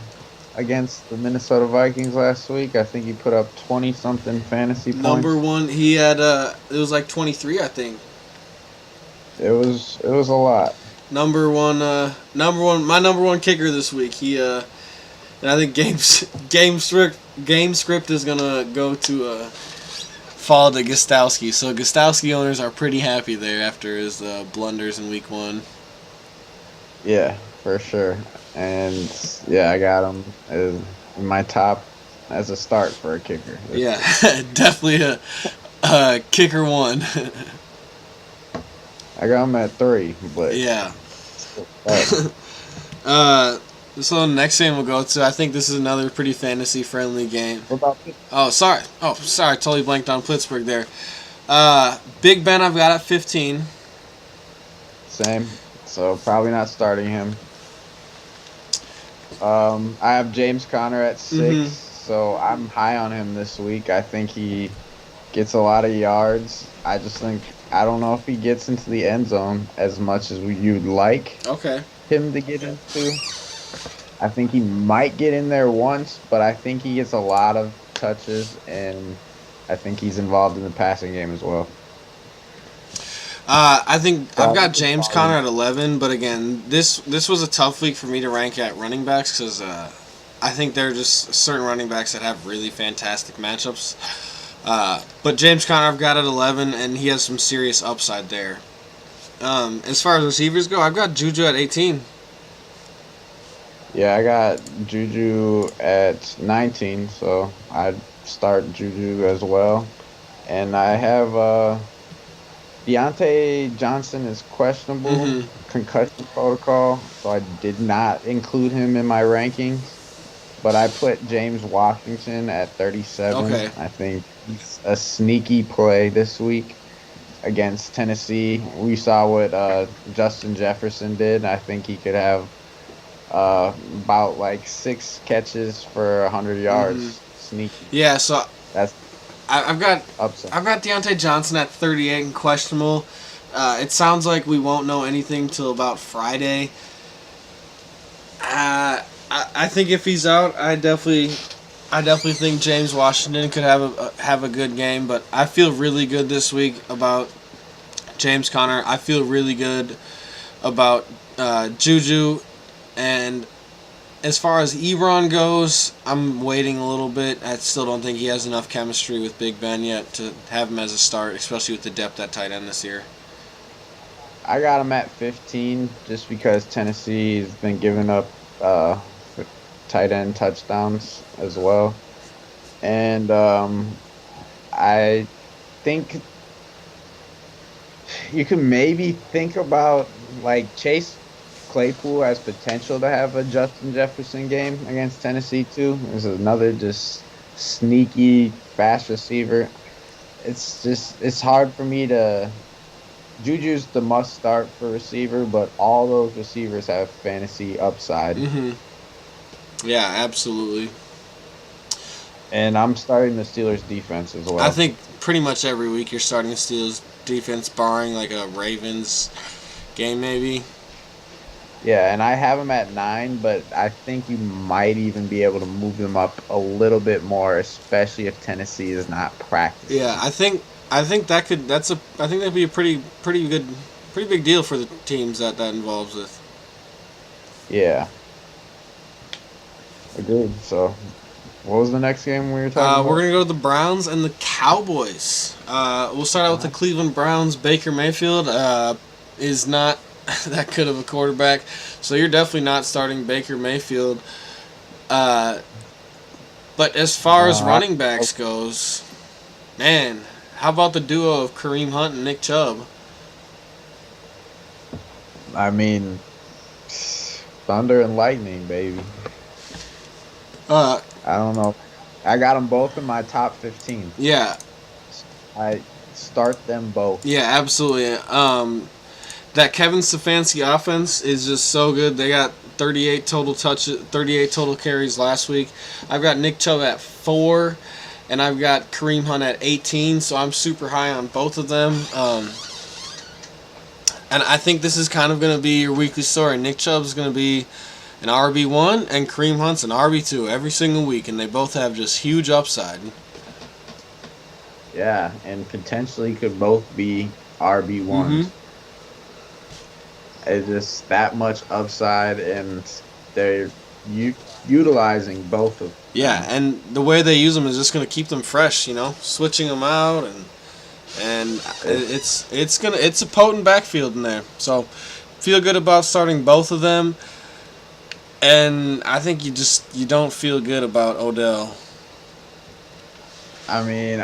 against the Minnesota Vikings last week. I think he put up 20-something fantasy points. Number one, he had it was like 23, I think. It was a lot. My number one kicker this week. And I think game script is gonna go to fall to Gostowski. So Gostowski owners are pretty happy there after his blunders in week 1. Yeah, for sure. And yeah, I got him as my top as a start for a kicker. Yeah, definitely a kicker 1. I got him at 3, but yeah. So the next game we'll go to, I think this is another pretty fantasy-friendly game. What about this? Sorry, totally blanked on Pittsburgh there. Big Ben I've got at 15. Same, so probably not starting him. I have James Conner at 6, so I'm high on him this week. I think he gets a lot of yards. I don't know if he gets into the end zone as much as you'd like him to get into. I think he might get in there once, but I think he gets a lot of touches, and I think he's involved in the passing game as well. I think I've got James Conner at 11, but again, this was a tough week for me to rank at running backs because I think there are just certain running backs that have really fantastic matchups. But James Conner I've got at 11, and he has some serious upside there. As far as receivers go, I've got Juju at 18. Yeah, I got Juju at 19, so I'd start Juju as well. And I have Deontay Johnson is questionable, concussion protocol, so I did not include him in my rankings. But I put James Washington at 37. Okay. I think he's a sneaky play this week against Tennessee. We saw what Justin Jefferson did. I think he could have about like 6 catches for 100 yards. Sneaky. Yeah, so I've got Deontay Johnson at 38 and questionable. It sounds like we won't know anything till about Friday. I think if he's out, I definitely think James Washington could have a good game. But I feel really good this week about James Conner. I feel really good about Juju, and as far as Ebron goes, I'm waiting a little bit. I still don't think he has enough chemistry with Big Ben yet to have him as a start, especially with the depth at tight end this year. I got him at 15 just because Tennessee has been giving up tight end touchdowns as well. And I think you can maybe think about, like, Chase Claypool has potential to have a Justin Jefferson game against Tennessee too. There's another just sneaky fast receiver. It's hard for me to. Juju's the must start for receiver, but all those receivers have fantasy upside. Mm-hmm. Yeah, absolutely. And I'm starting the Steelers defense as well. I think pretty much every week you're starting the Steelers defense, barring like a Ravens game maybe. Yeah, and I have them at 9, but I think you might even be able to move them up a little bit more, especially if Tennessee is not practicing. Yeah, I think that'd be a pretty big deal for the teams that involves with. Yeah. Agreed. So, what was the next game we were talking about? We're gonna go to the Browns and the Cowboys. We'll start out with the Cleveland Browns. Baker Mayfield is not that good of a quarterback, so you're definitely not starting Baker Mayfield. But as far as running backs goes, man, how about the duo of Kareem Hunt and Nick Chubb? I mean, thunder and lightning, baby. I don't know. I got them both in my top 15. Yeah. I start them both. Yeah, absolutely. That Kevin Stefanski offense is just so good. They got 38 total carries last week. I've got Nick Chubb at 4, and I've got Kareem Hunt at 18, so I'm super high on both of them. And I think this is kind of going to be your weekly story. Nick Chubb's going to be an RB1, and Kareem Hunt's an RB2 every single week, and they both have just huge upside. Yeah, and potentially could both be RB1s. Mm-hmm. It's just that much upside, and they're utilizing both of them. Yeah, and the way they use them is just going to keep them fresh, switching them out, and it's a potent backfield in there. So feel good about starting both of them, and I think you don't feel good about Odell. I mean,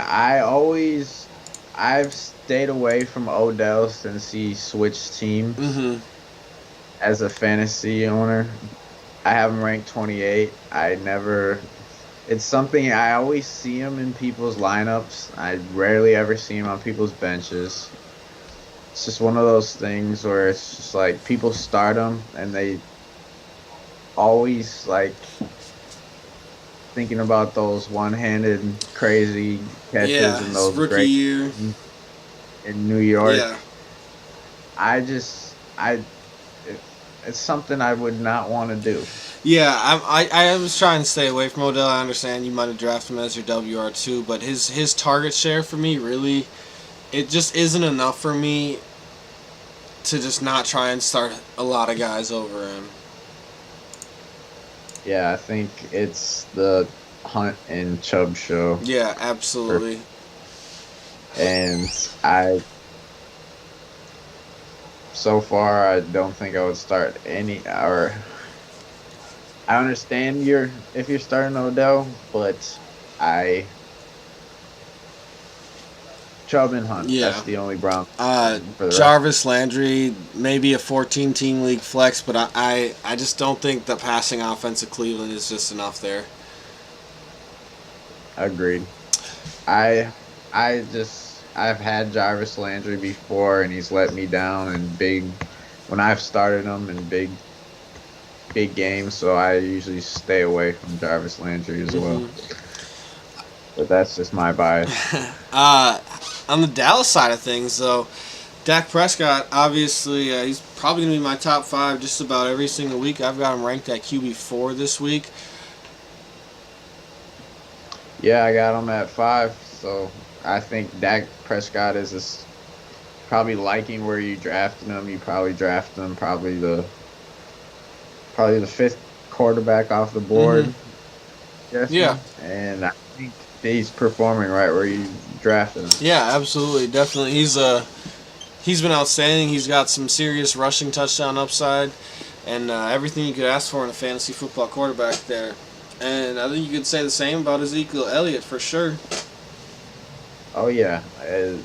I've stayed away from Odell since he switched teams. Mm-hmm. As a fantasy owner, I have him ranked 28. It's something I always see him in people's lineups. I rarely ever see him on people's benches. It's just one of those things where it's just like people start him and they always like thinking about those one-handed crazy catches and those rookie great year in New York. Yeah. It's something I would not want to do. Yeah, I was trying to stay away from Odell. I understand you might have drafted him as your WR2, but his target share for me, really, it just isn't enough for me to just not try and start a lot of guys over him. Yeah, I think it's the Hunt and Chubb show. Yeah, absolutely. And so far, I don't think I would start any. Or I understand if you're starting Odell, but Chubb and Hunt. Yeah. That's the only Brown. Jarvis Landry, maybe a 14-team league flex, but I just don't think the passing offense of Cleveland is just enough there. Agreed. I've had Jarvis Landry before, and he's let me down when I've started him in big games, so I usually stay away from Jarvis Landry as well. But that's just my bias. On the Dallas side of things, though, Dak Prescott, obviously, he's probably going to be my top 5 just about every single week. I've got him ranked at QB4 this week. Yeah, I got him at 5. So I think Dak Prescott is probably liking where you drafted him. You probably drafted him probably the 5th quarterback off the board. Yeah. And I think he's performing right where you drafted him. Yeah, absolutely, definitely. He's been outstanding. He's got some serious rushing touchdown upside, and everything you could ask for in a fantasy football quarterback there. And I think you could say the same about Ezekiel Elliott for sure. Oh yeah,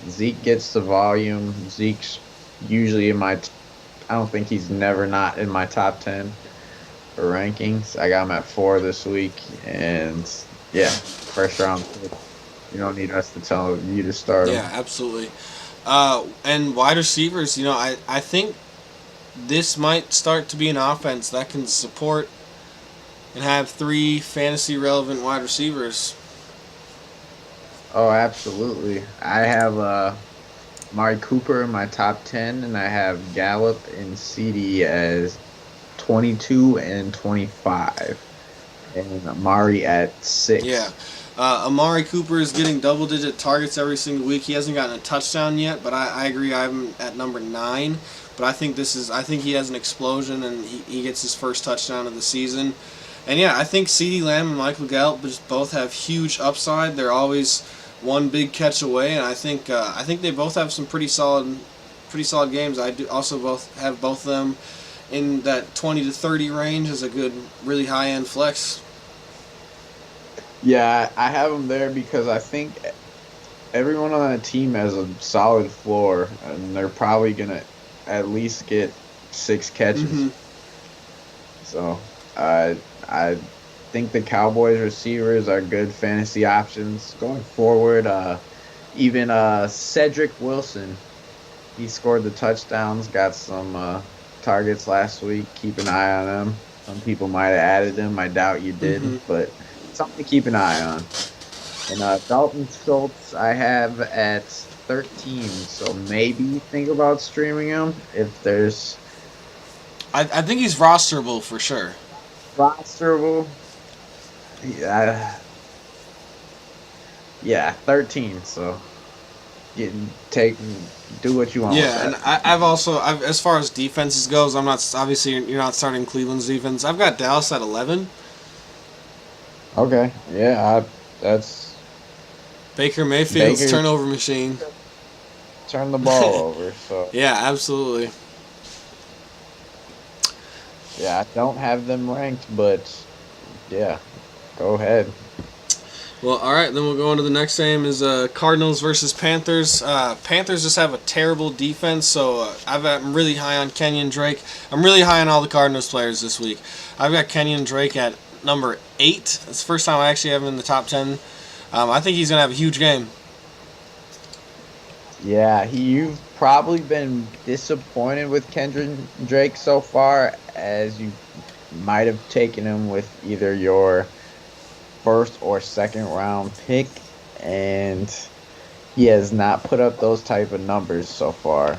Zeke gets the volume. Zeke's usually in my. I don't think he's never not in my top 10 for rankings. I got him at 4 this week, and yeah, first round pick. You don't need us to tell you to start him. Yeah, absolutely. And wide receivers, I think this might start to be an offense that can support and have 3 fantasy relevant wide receivers. Oh, absolutely. I have Amari Cooper in my top 10, and I have Gallup and CD as 22 and 25, and Amari at 6. Yeah. Amari Cooper is getting double-digit targets every single week. He hasn't gotten a touchdown yet, but I agree. I'm at number 9. But I think he has an explosion, and he gets his first touchdown of the season. And yeah, I think CeeDee Lamb and Michael Gallup just both have huge upside. They're always one big catch away, and I think they both have some pretty solid games. I do also have both of them in that 20 to 30 range as a good, really high-end flex. Yeah, I have them there because I think everyone on the team has a solid floor, and they're probably going to at least get 6 catches. Mm-hmm. So I think the Cowboys receivers are good fantasy options going forward. Even Cedric Wilson, he scored the touchdowns, got some targets last week. Keep an eye on him. Some people might have added him. I doubt you did, but something to keep an eye on. And Dalton Schultz I have at 13, so maybe think about streaming him if there's... I think he's rosterable for sure. Rosterable? Yeah, 13, so do what you want. Yeah, and I've as far as defenses goes, I'm not, obviously you're not starting Cleveland's defense. I've got Dallas at 11. Okay, yeah, that's Baker Mayfield's turnover machine. Turn the ball over, so. Yeah, absolutely. Yeah, I don't have them ranked, but yeah, go ahead. Well, all right, then we'll go on to the next game is Cardinals versus Panthers. Panthers just have a terrible defense, so I'm really high on Kenyon Drake. I'm really high on all the Cardinals players this week. I've got Kenyon Drake at number 8. It's the first time I actually have him in the top 10. I think he's going to have a huge game. Yeah, you've probably been disappointed with Kenyon Drake so far, as you might have taken him with either your first or second round pick, and he has not put up those type of numbers so far.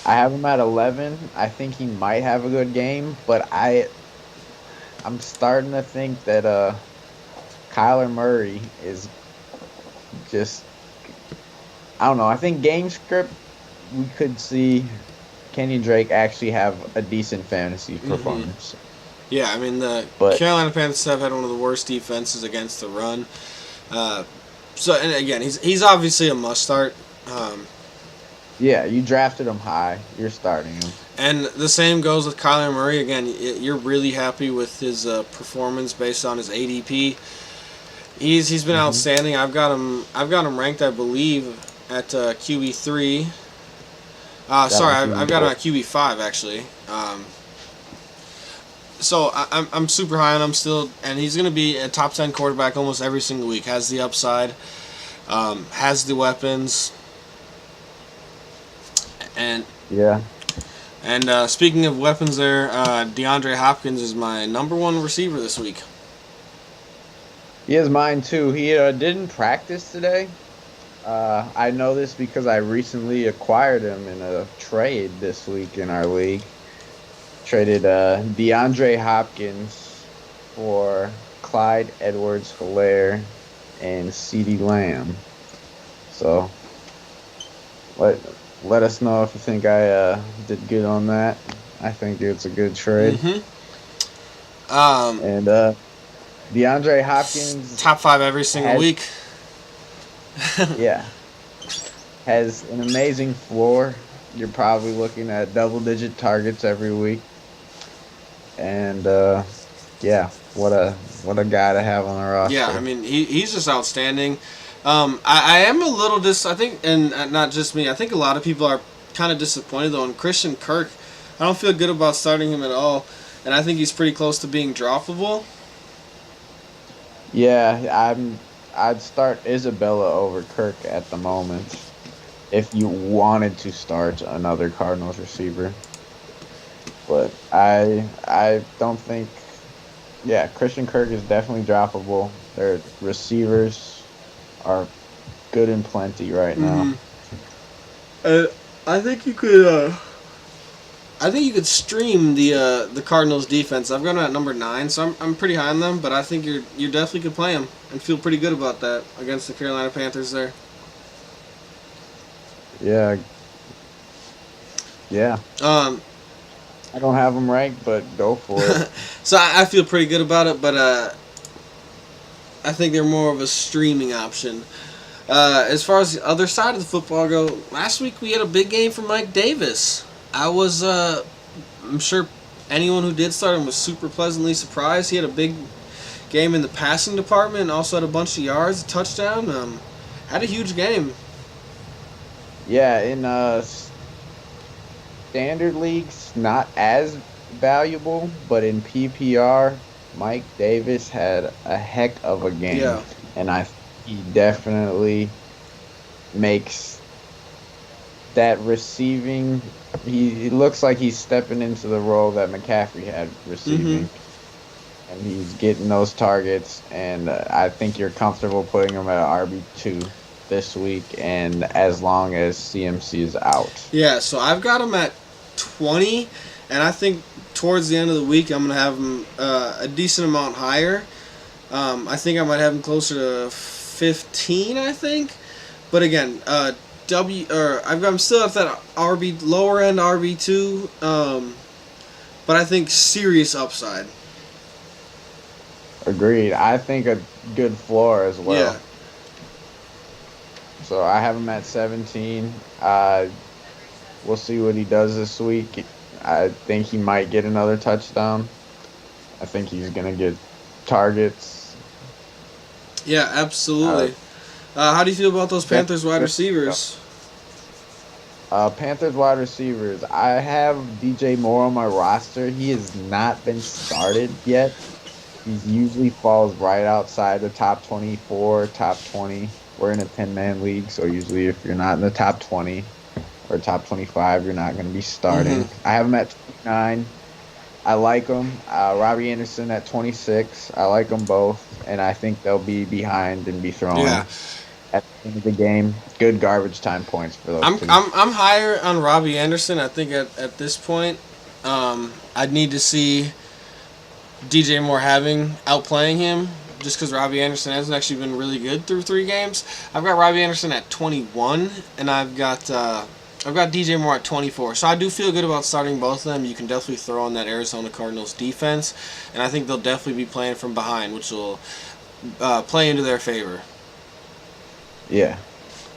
I have him at 11. I think he might have a good game, but I'm starting to think that Kyler Murray is just, I don't know. I think game script, we could see Kenyon Drake actually have a decent fantasy performance. Yeah, I mean, the Carolina Panthers have had one of the worst defenses against the run. And again, he's obviously a must start. Yeah, you drafted him high. You're starting him. And the same goes with Kyler Murray. Again, you're really happy with his performance based on his ADP. He's been outstanding. I've got him ranked, I believe, at QB3. I've got him at QB5 actually. So I'm super high on him still, and he's going to be a top 10 quarterback almost every single week. Has the upside, has the weapons, and yeah. And speaking of weapons, there, DeAndre Hopkins is my number 1 receiver this week. He is mine too. He didn't practice today, I know this because I recently acquired him in a trade this week in our league. Traded DeAndre Hopkins for Clyde Edwards-Helaire and CeeDee Lamb. So let let us know if you think I did good on that. I think it's a good trade. And DeAndre Hopkins, Top 5 every single has- week. yeah, has an amazing floor. You're probably looking at double-digit targets every week. And yeah, what a guy to have on the roster. Yeah, I mean, he's just outstanding. I am a little I think, and not just me, I think a lot of people are kind of disappointed, though, in Christian Kirk. I don't feel good about starting him at all, and I think he's pretty close to being droppable. Yeah, I'd start Isabella over Kirk at the moment if you wanted to start another Cardinals receiver. But I don't think. Yeah, Christian Kirk is definitely droppable. Their receivers are good and plenty right now. I think you could. I think you could stream the Cardinals defense. I've got them at number 9, so I'm pretty high on them. But I think you definitely could play them and feel pretty good about that against the Carolina Panthers there. Yeah. Yeah. I don't have them ranked, but go for it. So I feel pretty good about it, but I think they're more of a streaming option. As far as the other side of the football go, last week we had a big game for Mike Davis. I'm sure anyone who did start him was super pleasantly surprised. He had a big game in the passing department and also had a bunch of yards, a touchdown. Had a huge game. Yeah, in standard leagues, not as valuable, but in PPR, Mike Davis had a heck of a game. Yeah. And he definitely makes that receiving. He looks like he's stepping into the role that McCaffrey had receiving. And he's getting those targets, and I think you're comfortable putting him at RB2 this week, and as long as CMC is out. Yeah, so I've got him at 20, and I think towards the end of the week I'm going to have him a decent amount higher. I think I might have him closer to 15, I think. But again, I've got him still at that lower end RB2, but I think serious upside. Agreed. I think a good floor as well. Yeah. So I have him at 17. We'll see what he does this week. I think he might get another touchdown. I think he's going to get targets. Yeah, absolutely. How do you feel about those Panthers wide receivers? Panthers wide receivers. I have DJ Moore on my roster. He has not been started yet. He usually falls right outside the top 24, top 20. We're in a 10-man league, so usually if you're not in the top 20 or top 25, you're not going to be starting. I have him at 29. I like him. Robbie Anderson at 26. I like them both, and I think they'll be behind and be thrown at the end of the game. Good garbage time points for those two. I'm higher on Robbie Anderson. I think at this point, I'd need to see DJ Moore outplaying him, just because Robbie Anderson hasn't actually been really good through 3 games. I've got Robbie Anderson at 21, and I've got DJ Moore at 24. So I do feel good about starting both of them. You can definitely throw on that Arizona Cardinals defense, and I think they'll definitely be playing from behind, which will play into their favor. Yeah,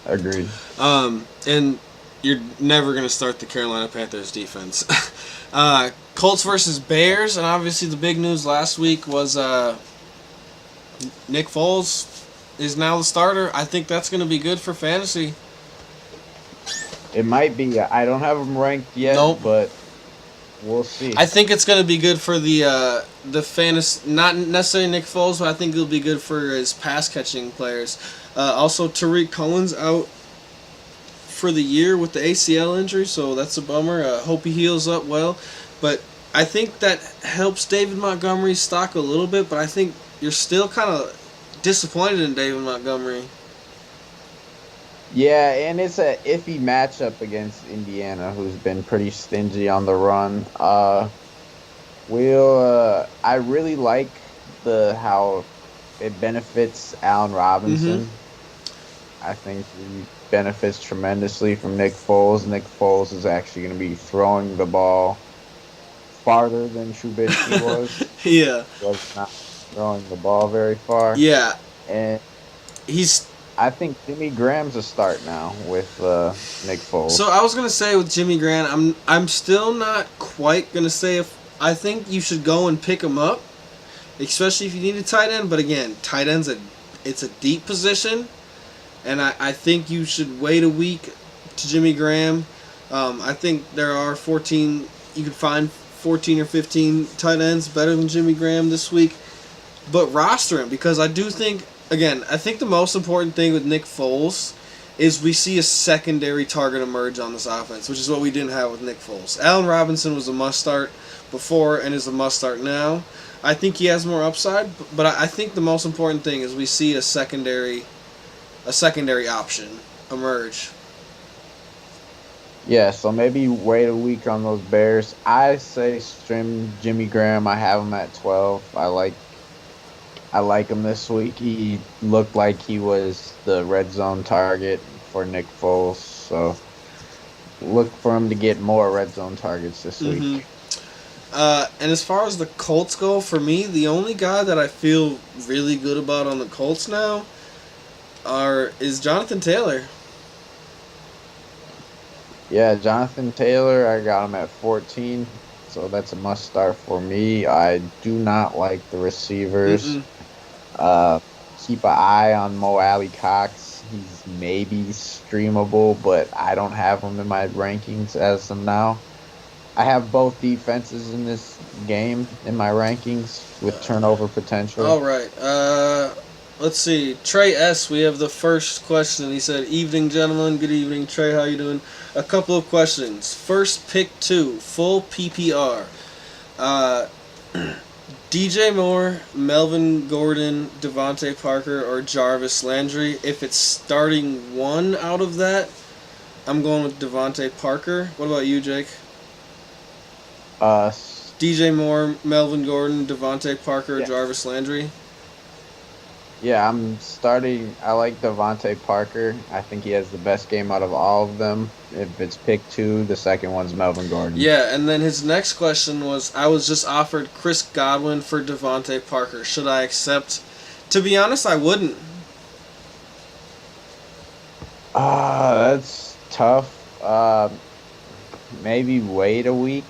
agreed. And you're never going to start the Carolina Panthers defense. Colts versus Bears, and obviously the big news last week was Nick Foles is now the starter. I think that's going to be good for fantasy. It might be. I don't have him ranked yet, but we'll see. I think it's going to be good for the fantasy, not necessarily Nick Foles, but I think it'll be good for his pass-catching players. Also, Tariq Cohen's out for the year with the ACL injury, so that's a bummer. Hope he heals up well. But I think that helps David Montgomery's stock a little bit, but I think you're still kind of disappointed in David Montgomery. Yeah, and it's a iffy matchup against Indiana, who's been pretty stingy on the run. I really like the how it benefits Allen Mm-hmm. Robinson. I think he benefits tremendously from Nick Foles. Nick Foles is actually going to be throwing the ball farther than Trubisky was. Yeah. Was not throwing the ball very far, Yeah. and He's I think Jimmy Graham's a start now with Nick So Foles. I was gonna say with Jimmy Grant, I'm still not quite gonna say if I think you should go and pick him up, especially if you need a tight end. But again, tight end's it's a deep position, and I think you should wait a week to Jimmy Graham. I think there are 14. You can find 14 or 15 tight ends better than Jimmy Graham this week, but roster him because I do think again I think the most important thing with Nick Foles is we see a secondary target emerge on this offense, which is what we didn't have with Nick Foles. Allen Robinson was a must start before and is a must start now. I think he has more upside, but I think the most important thing is we see a secondary option emerge. Yeah, so maybe wait a week on those Bears. I say stream Jimmy Graham. I have him at 12. I like him this week. He looked like he was the red zone target for Nick Foles. So look for him to get more red zone targets this Mm-hmm. week. And as far as the Colts go, for me, the only guy that I feel really good about on the Colts now is Jonathan Taylor. Yeah, Jonathan Taylor, I got him at 14. So that's a must start for me. I do not like the receivers. Mm-mm. Uh, Keep an eye on Mo Alley Cox. He's maybe streamable, but I don't have him in my rankings as of now. I have both defenses in this game in my rankings with turnover potential. All right. Let's see. Trey S. We have the first question. He said, "Evening, gentlemen. Good evening, Trey. How you doing?" A couple of questions. First, pick two. Full PPR. Uh, DJ Moore, Melvin Gordon, Devontae Parker, or Jarvis Landry. If it's starting one out of that, I'm going with Devontae Parker. What about you, Jake? Uh, DJ Moore, Melvin Gordon, Devontae Parker, or yeah, Jarvis Landry. yeah, I'm starting. I like Devontae Parker. I think he has the best game out of all of them. If it's pick two, the second one's Melvin Gordon. Yeah, and then his next question was, I was just offered Chris Godwin for Devontae Parker. Should I accept? To be honest, I wouldn't. That's tough. Maybe wait a week.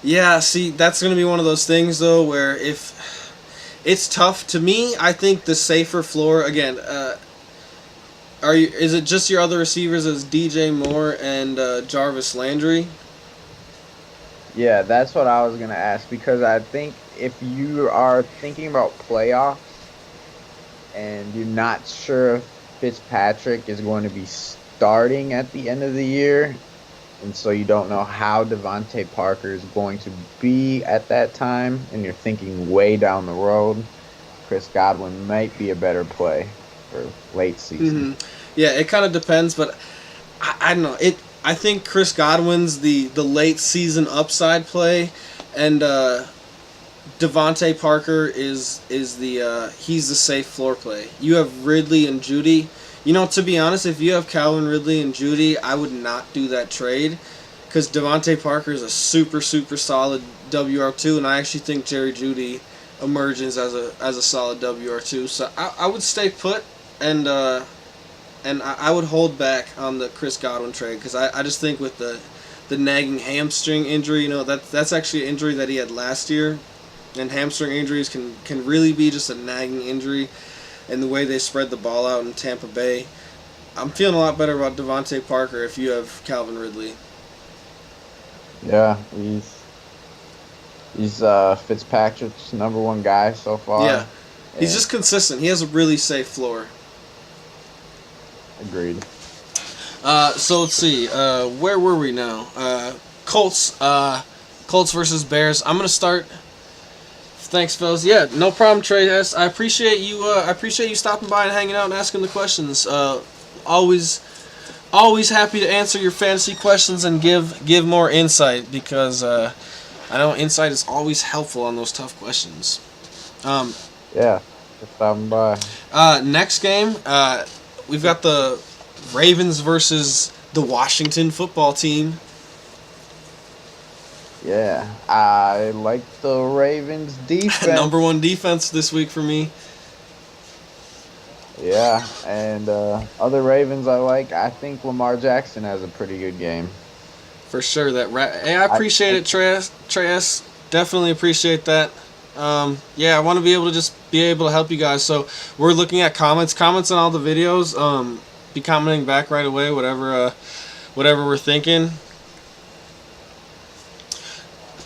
Yeah, see, that's going to be one of those things, though, where if it's tough to me, I think the safer floor, again, is it just your other receivers as DJ Moore and Jarvis Landry? Yeah, that's what I was gonna ask because I think if you are thinking about playoffs and you're not sure if Fitzpatrick is going to be starting at the end of the year, and so you don't know how Devontae Parker is going to be at that time, and you're thinking way down the road, Chris Godwin might be a better play for late season. Yeah, it kind of depends, but I don't know. I think Chris Godwin's the late season upside play, and Devontae Parker is the he's the safe floor play. You have Ridley and Judy. You know, to be honest, if you have Calvin Ridley and Judy, I would not do that trade because Devontae Parker is a super solid WR2, and I actually think Jerry Judy emerges as a solid WR2. So I would stay put and. I would hold back on the Chris Godwin trade because I just think with the nagging hamstring injury, you know, that's actually an injury that he had last year, and hamstring injuries can really be just a nagging injury, and the way they spread the ball out in Tampa Bay, I'm feeling a lot better about Devontae Parker if you have Calvin Ridley. Yeah, he's Fitzpatrick's number one guy so far. Yeah, he's and just consistent. He has a really safe floor. agreed. So let's see. Where were we now? Colts. Colts versus Bears. I'm gonna start. Thanks, fellas. Yeah, no problem, Trey S. I appreciate you. I appreciate you stopping by and hanging out and asking the questions. Always always happy to answer your fantasy questions and give more insight because I know insight is always helpful on those tough questions. Yeah, just stopping by. Next game, we've got the Ravens versus the Washington football team. Yeah, I like the Ravens defense. Number one defense this week for me. Yeah, and other Ravens I like. I think Lamar Jackson has a pretty good game. For sure. Hey, I appreciate it, Treyas. Definitely appreciate that. Yeah, I want to be able to just be able to help you guys. So we're looking at comments on all the videos. Be commenting back right away, whatever we're thinking.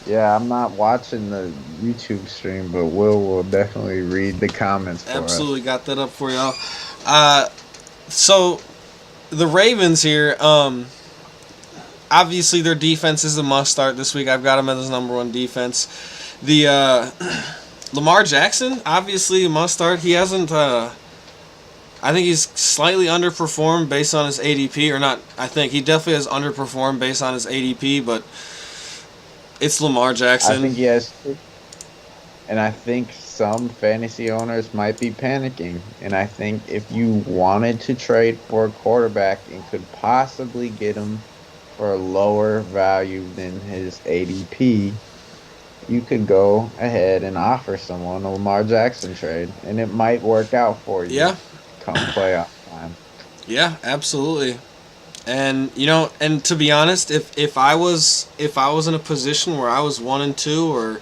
Yeah, I'm not watching the YouTube stream, but will definitely read the comments for Absolutely us. got that up for y'all. So the Ravens here, obviously their defense is a must start this week. I've got them as number one defense. The Lamar Jackson, obviously a must start. He hasn't. I think he's slightly underperformed based on his ADP, or not. I think he definitely has underperformed based on his ADP, but it's Lamar Jackson. I think he has, and I think some fantasy owners might be panicking. And I think if you wanted to trade for a quarterback and could possibly get him for a lower value than his ADP, you could go ahead and offer someone a Lamar Jackson trade, and it might work out for you. Yeah. Come playoff time. Yeah, absolutely. And and to be honest, if I was in a position where I was 1-2 or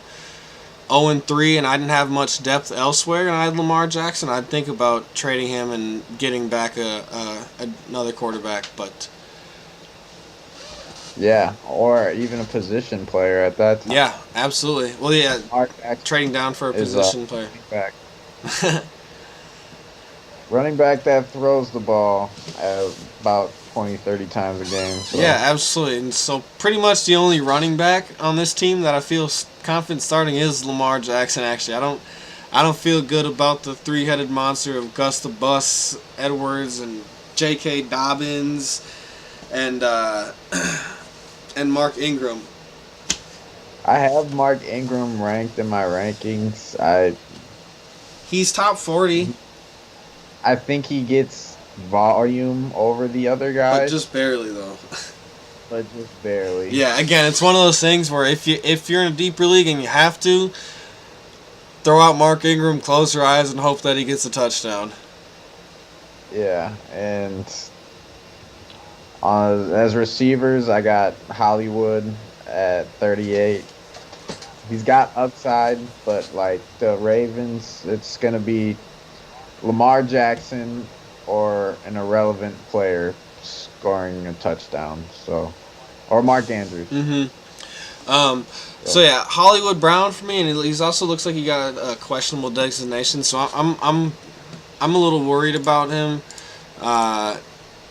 0-3 and I didn't have much depth elsewhere and I had Lamar Jackson, I'd think about trading him and getting back another quarterback. But yeah, or even a position player at that time. yeah, absolutely. Well, yeah, trading down for a position player. Back. Running back that throws the ball about 20, 30 times a game. So. Yeah, absolutely. And so pretty much the only running back on this team that I feel confident starting is Lamar Jackson. Actually, I don't feel good about the three-headed monster of Gus the Bus Edwards and J.K. Dobbins and Mark Ingram. I have Mark Ingram ranked in my rankings. He's top 40. I think he gets volume over the other guys. But just barely, though. But just barely. Yeah, again, it's one of those things where if you're in a deeper league and you have to, throw out Mark Ingram, close your eyes, and hope that he gets a touchdown. Yeah, and as receivers, I got Hollywood at 38. He's got upside, but like the Ravens, it's going to be Lamar Jackson or an irrelevant player scoring a touchdown. So, or Mark Andrews. So yeah, Hollywood Brown for me, and he also looks like he got a questionable designation. So I'm a little worried about him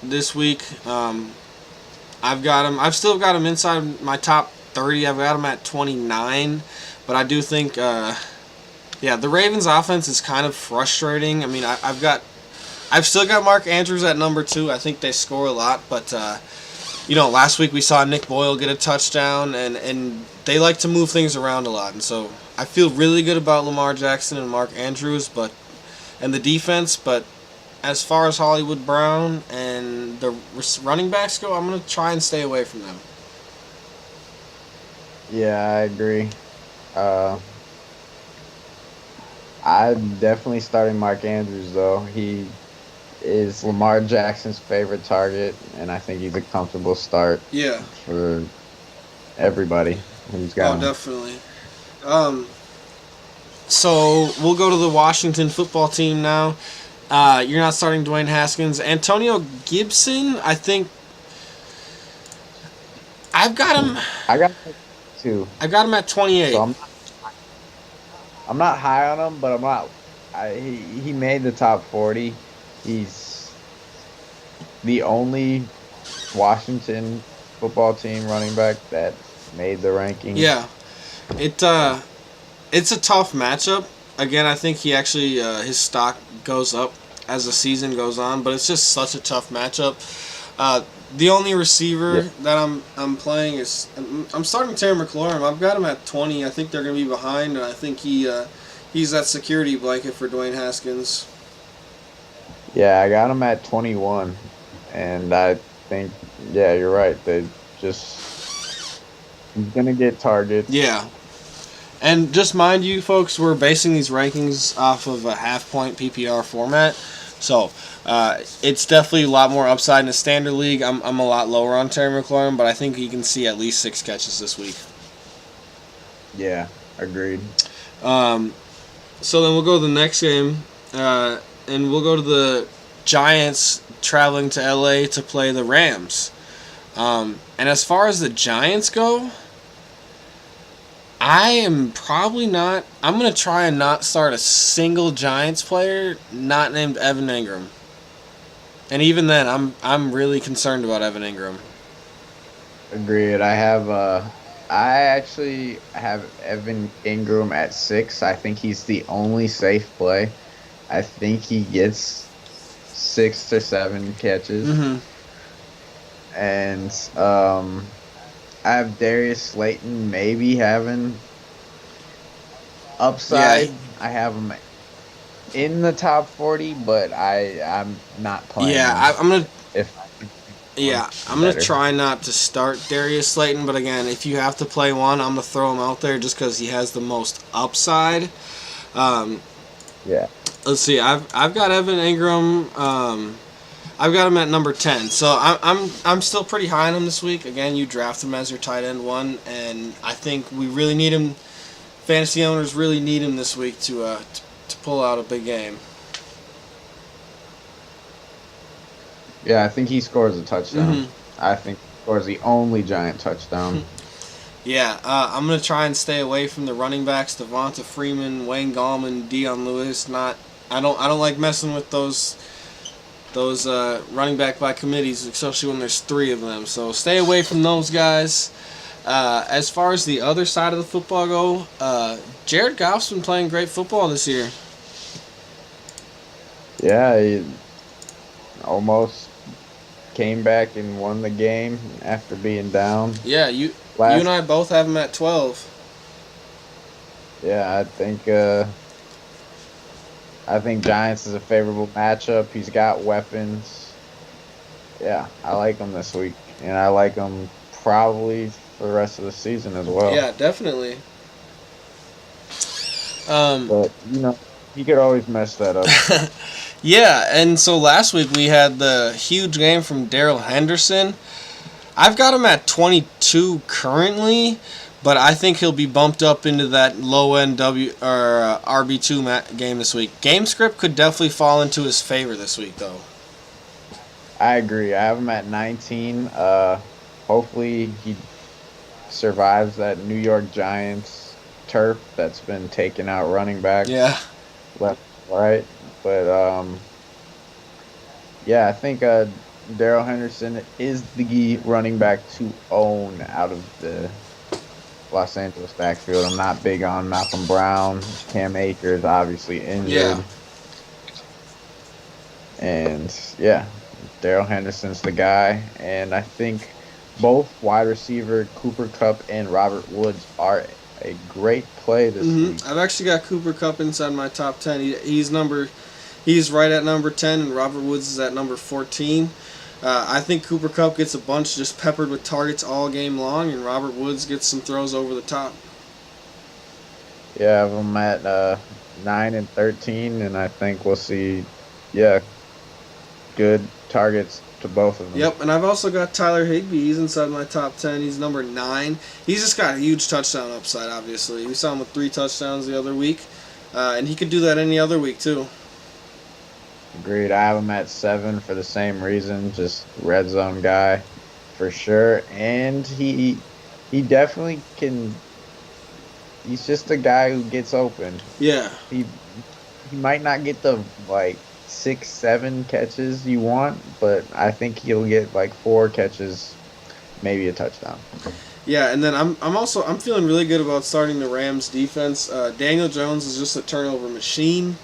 this week. I've got him. I've still got him inside my top 30. I've got him at 29, but I do think. Yeah, the Ravens' offense is kind of frustrating. I mean, I've still got Mark Andrews at number 2. I think they score a lot, but last week we saw Nick Boyle get a touchdown, and they like to move things around a lot. And so I feel really good about Lamar Jackson and Mark Andrews, and the defense. But as far as Hollywood Brown and the running backs go, I'm gonna try and stay away from them. Yeah, I agree. I'm definitely starting Mark Andrews, though. He is Lamar Jackson's favorite target, and I think he's a comfortable start for everybody who's got him. Definitely. So we'll go to the Washington football team now. You're not starting Dwayne Haskins. Antonio Gibson, I think I've got him. I got him too. I've got him at 28. So I'm not high on him, but I'm not. He made the top 40. He's the only Washington football team running back that made the ranking. Yeah, it's a tough matchup. Again, I think he actually his stock goes up as the season goes on, but it's just such a tough matchup. The only receiver Yeah. that I'm playing is I'm starting Terry McLaurin. I've got him at 20. I think they're going to be behind, and I think he's that security blanket for Dwayne Haskins. Yeah, I got him at 21, and I think, yeah, you're right. They just he's gonna get targets. Yeah. And just mind you, folks, we're basing these rankings off of a half-point PPR format. So it's definitely a lot more upside in a standard league. I'm a lot lower on Terry McLaurin, but I think he can see at least 6 catches this week. Yeah, agreed. So then we'll go to the next game, and we'll go to the Giants traveling to LA to play the Rams. And as far as the Giants go, I am probably not. I'm going to try and not start a single Giants player not named Evan Ingram. And even then, I'm really concerned about Evan Ingram. Agreed. I actually have Evan Ingram at 6. I think he's the only safe play. I think he gets 6 or 7 catches. Mm-hmm. And I have Darius Slayton maybe having upside. Yeah. I have him in the top 40, but I'm not playing. Yeah, him I'm gonna. if Yeah, I'm gonna better. try not to start Darius Slayton, but again, if you have to play one, I'm gonna throw him out there just because he has the most upside. Yeah. Let's see. I've got Evan Ingram. I've got him at number 10. So I'm still pretty high on him this week. Again, you draft him as your tight end 1, and I think we really need him. Fantasy owners really need him this week to pull out a big game. Yeah, I think he scores a touchdown. Mm-hmm. I think he scores the only Giant touchdown. Yeah, I'm gonna try and stay away from the running backs: Devonta Freeman, Wayne Gallman, Dion Lewis. I don't like messing with those running back by committees, especially when there's 3 of them. So stay away from those guys. As far as the other side of the football go, Jared Goff's been playing great football this year. Yeah, he almost came back and won the game after being down. Yeah, you and I both have him at 12. Yeah, I think Giants is a favorable matchup. He's got weapons. Yeah, I like him this week, and I like him probably for the rest of the season as well. Yeah, definitely. But he could always mess that up. Yeah, and so last week we had the huge game from Darrell Henderson. I've got him at 22 currently, but I think he'll be bumped up into that low-end RB2 game this week. Game script could definitely fall into his favor this week, though. I agree. I have him at 19. Hopefully he survives that New York Giants turf that's been taking out running backs left, right. But yeah, I think Darrell Henderson is the running back to own out of the Los Angeles backfield. I'm not big on Malcolm Brown. Cam Akers obviously injured. Yeah. And yeah, Darrell Henderson's the guy. And I think both wide receiver Cooper Kupp and Robert Woods are a great play this week. I've actually got Cooper Kupp inside my top 10. He's right at number 10, and Robert Woods is at number 14. I think Cooper Kupp gets a bunch just peppered with targets all game long, and Robert Woods gets some throws over the top. Yeah, I have them at 9 and 13, and I think we'll see, good targets to both of them. Yep, and I've also got Tyler Higbee. He's inside my top 10. He's number 9. He's just got a huge touchdown upside, obviously. We saw him with 3 touchdowns the other week, and he could do that any other week, too. Agreed. I have him at 7 for the same reason, just red zone guy for sure. And he definitely can. He's just a guy who gets open. Yeah. He might not get the 6, 7 catches you want, but I think he'll get 4 catches, maybe a touchdown. Yeah, and then I'm feeling really good about starting the Rams defense. Daniel Jones is just a turnover machine.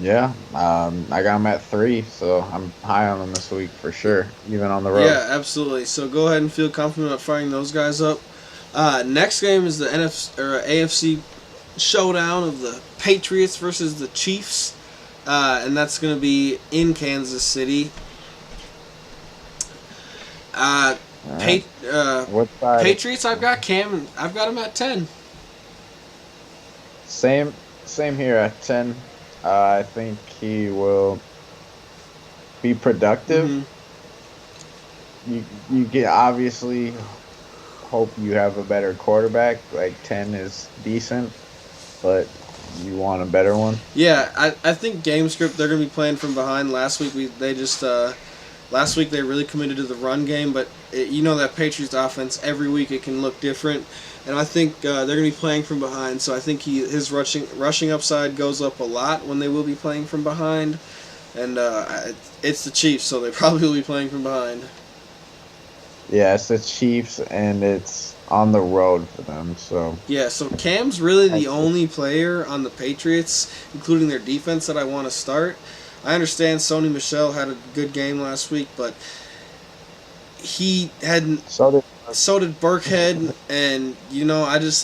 Yeah, I got him at 3, so I'm high on him this week for sure, even on the road. Yeah, absolutely. So go ahead and feel confident about firing those guys up. Next game is the NFC or AFC showdown of the Patriots versus the Chiefs, and that's going to be in Kansas City. Uh, All right. Pa- What side? Patriots, I've got Cam, and I've got him at 10. Same here at 10. I think he will be productive. Mm-hmm. You get obviously hope you have a better quarterback. Like 10 is decent, but you want a better one. Yeah, I think game script they're gonna be playing from behind. Last week they really committed to the run game, but you know that Patriots offense every week it can look different, and I think they're gonna be playing from behind. So I think his rushing upside goes up a lot when they will be playing from behind, and it's the Chiefs, so they probably will be playing from behind. Yeah, it's the Chiefs, and it's on the road for them. So Yeah, so Cam's really the That's- only player on the Patriots, including their defense, that I want to start. I understand Sony Michel had a good game last week, but he hadn't. so did So did Burkhead, and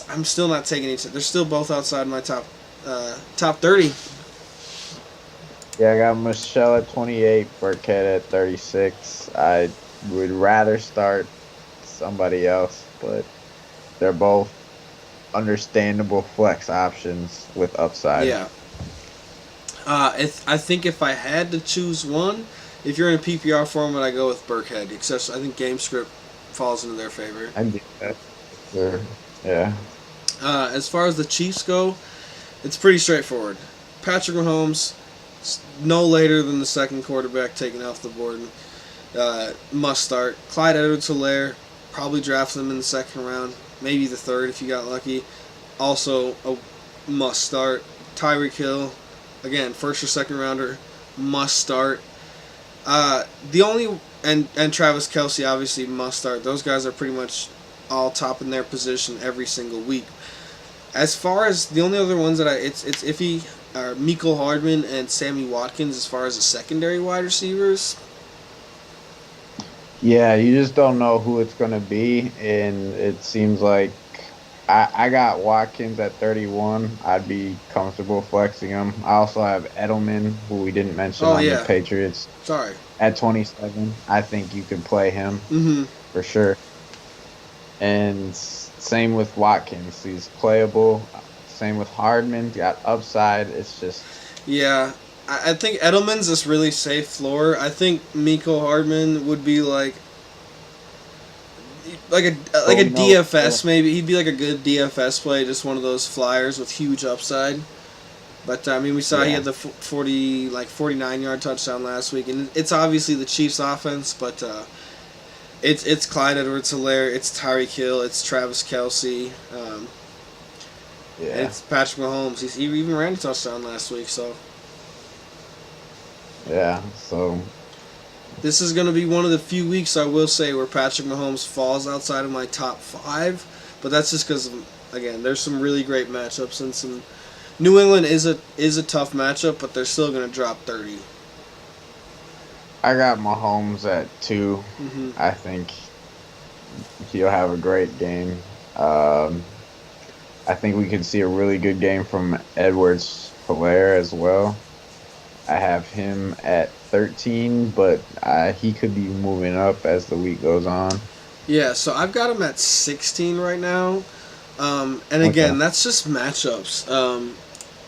I'm still not taking each. They're still both outside my top 30. Yeah, I got Michelle at 28, Burkhead at 36. I would rather start somebody else, but they're both understandable flex options with upside. Yeah. I think if I had to choose one, if you're in a PPR format, I go with Burkhead. Except I think game script falls into their favor. I do that. Sure. Yeah. As far as the Chiefs go, it's pretty straightforward. Patrick Mahomes, no later than the second quarterback taken off the board. Must start. Clyde Edwards-Helaire, probably draft him in the second round, maybe the third if you got lucky. Also a must start. Tyreek Hill, again, first or second rounder, must start. And Travis Kelce obviously must start. Those guys are pretty much all top in their position every single week. As far as the only other ones that it's iffy are Mecole Hardman and Sammy Watkins as far as the secondary wide receivers. Yeah, you just don't know who it's going to be, and it seems like I got Watkins at 31. I'd be comfortable flexing him. I also have Edelman, who we didn't mention on the Patriots, Sorry. at 27. I think you could play him Mm-hmm. for sure. And same with Watkins. He's playable. Same with Hardman. Got upside. It's just Yeah. I think Edelman's this really safe floor. I think Mecole Hardman would be like a DFS maybe. He'd be like a good DFS play, just one of those flyers with huge upside. But I mean, we saw he had the 49-yard touchdown last week, and it's obviously the Chiefs' offense, but it's Clyde Edwards-Helaire, it's Tyreek Hill, it's Travis Kelce, and it's Patrick Mahomes. He even ran a touchdown last week, so. Yeah, so This is going to be one of the few weeks, I will say, where Patrick Mahomes falls outside of my top 5. But that's just because, again, there's some really great matchups, and some New England is a tough matchup, but they're still going to drop 30. I got Mahomes at 2. Mm-hmm. I think he'll have a great game. I think we could see a really good game from Edwards-Helaire as well. I have him at 13, but he could be moving up as the week goes on. Yeah, so I've got him at 16 right now. And again, that's just matchups.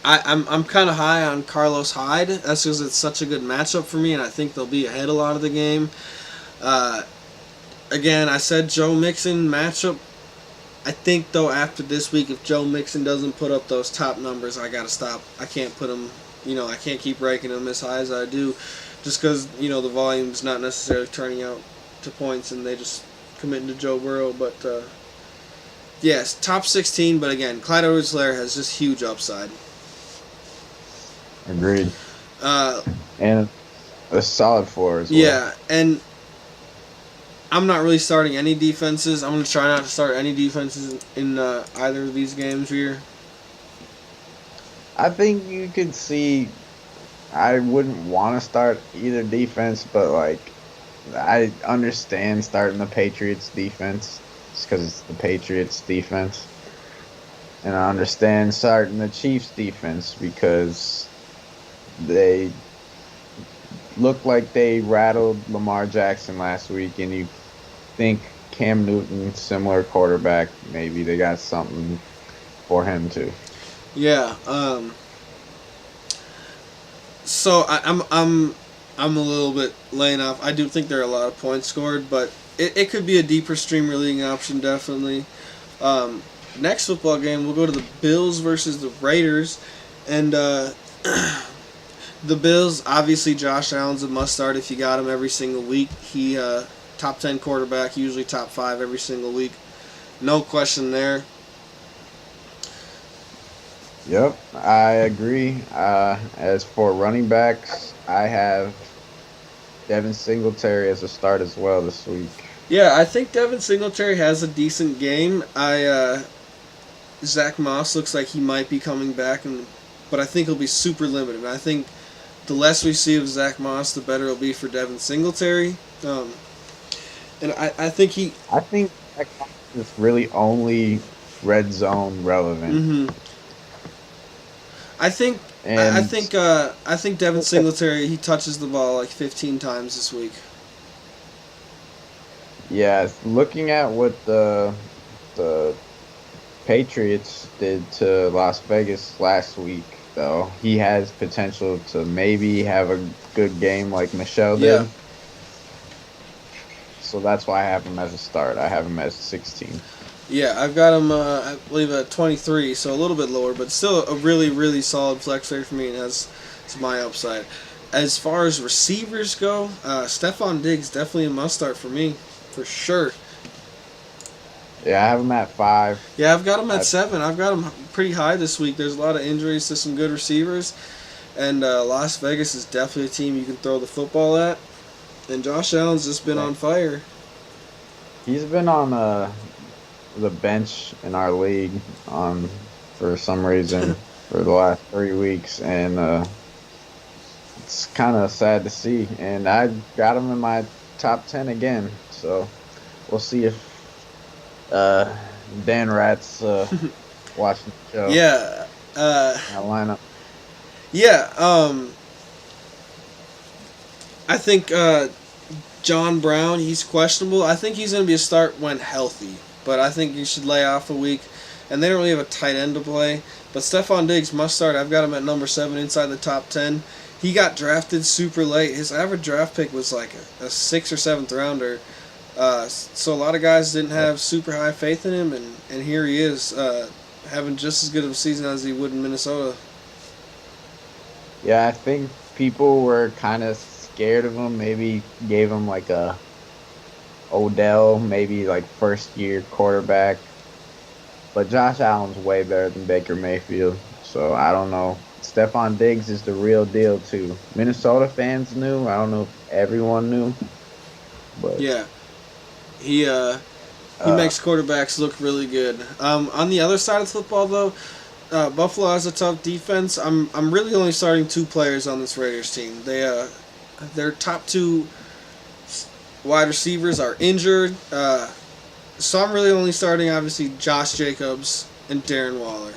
I'm kind of high on Carlos Hyde. That's because it's such a good matchup for me, and I think they'll be ahead a lot of the game. Again, I said Joe Mixon matchup. I think, though, after this week, if Joe Mixon doesn't put up those top numbers, I got to stop. I can't put him, I can't keep ranking him as high as I do just because, the volume's not necessarily turning out to points and they just committing to Joe Burrow. But, yes, top 16, but again, Clyde Edwards-Helaire has just huge upside. Agreed. And a solid 4 as well. Yeah, and I'm not really starting any defenses. I'm going to try not to start any defenses in either of these games here. I think you could see I wouldn't want to start either defense, but like I understand starting the Patriots defense just because it's the Patriots defense, and I understand starting the Chiefs defense because they look like they rattled Lamar Jackson last week, and you think Cam Newton, similar quarterback, maybe they got something for him too. Yeah. So I'm a little bit laying off. I do think there are a lot of points scored, but it could be a deeper streamer leading option definitely. Next football game, we'll go to the Bills versus the Raiders, and the Bills, obviously Josh Allen's a must start if you got him every single week. He top 10 quarterback, usually top 5 every single week. No question there. Yep, I agree. As for running backs, I have Devin Singletary as a start as well this week. Yeah, I think Devin Singletary has a decent game. Zach Moss looks like he might be coming back, but I think he'll be super limited. I think the less we see of Zach Moss, the better it'll be for Devin Singletary. And I think he. I think Zach Moss is really only red zone relevant. Mm-hmm. I think Devin Singletary, he touches the ball like 15 times this week. Yeah, looking at what the Patriots did to Las Vegas last week, though, he has potential to maybe have a good game like Michelle did. Yeah. So that's why I have him as a start. I have him as 16. Yeah, I've got him, I believe, at 23, so a little bit lower, but still a really, really solid flex trade for me, and has my upside. As far as receivers go, Stephon Diggs definitely a must start for me, for sure. Yeah, I have him at 5. Yeah, I've got him at 7. I've got him pretty high this week. There's a lot of injuries to some good receivers, and Las Vegas is definitely a team you can throw the football at. And Josh Allen's just been on fire. He's been on the bench in our league for some reason for the last 3 weeks, and it's kind of sad to see. And I got him in my top 10 again, so we'll see if Dan Rat's watching the show. Yeah. That lineup. Yeah. I think John Brown, he's questionable. I think he's going to be a start when healthy, but I think you should lay off a week. And they don't really have a tight end to play. But Stephon Diggs must start. I've got him at number 7 inside the top 10. He got drafted super late. His average draft pick was like a 6th or 7th rounder. So a lot of guys didn't have super high faith in him, and here he is, having just as good of a season as he would in Minnesota. Yeah, I think people were kind of scared of him. Maybe gave him like a Odell, maybe like first year quarterback. But Josh Allen's way better than Baker Mayfield, so I don't know. Stephon Diggs is the real deal too. Minnesota fans knew. I don't know if everyone knew, but Yeah, he makes quarterbacks look really good. On the other side of football, though, Buffalo has a tough defense. I'm really only starting 2 players on this Raiders team. Their top 2 wide receivers are injured. So I'm really only starting, obviously, Josh Jacobs and Darren Waller.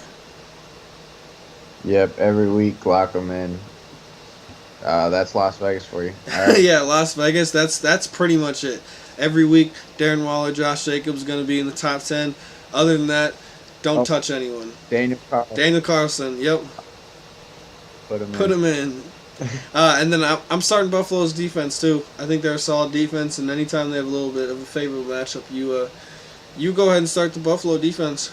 Yep, every week lock them in. That's Las Vegas for you. All right. Yeah, Las Vegas. That's pretty much it. Every week, Darren Waller, Josh Jacobs going to be in the top 10. Other than that, don't touch anyone. Daniel Carlson. Yep. Put him in. And then I'm starting Buffalo's defense too. I think they're a solid defense, and anytime they have a little bit of a favorable matchup, you go ahead and start the Buffalo defense.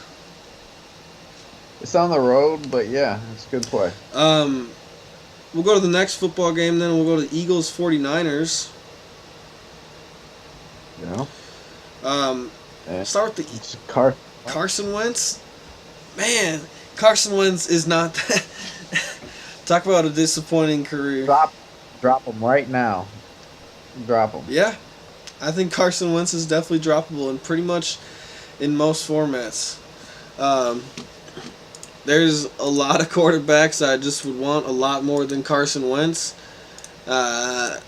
It's on the road, but yeah, it's a good play. We'll go to the next football game, then we'll go to the Eagles 49ers. Yeah. Start with the Carson. Carson Wentz. Man, Carson Wentz is not that. Talk about a disappointing career. Drop him right now. Drop him. Yeah, I think Carson Wentz is definitely droppable in pretty much in most formats. there's a lot of quarterbacks I just would want a lot more than Carson Wentz. I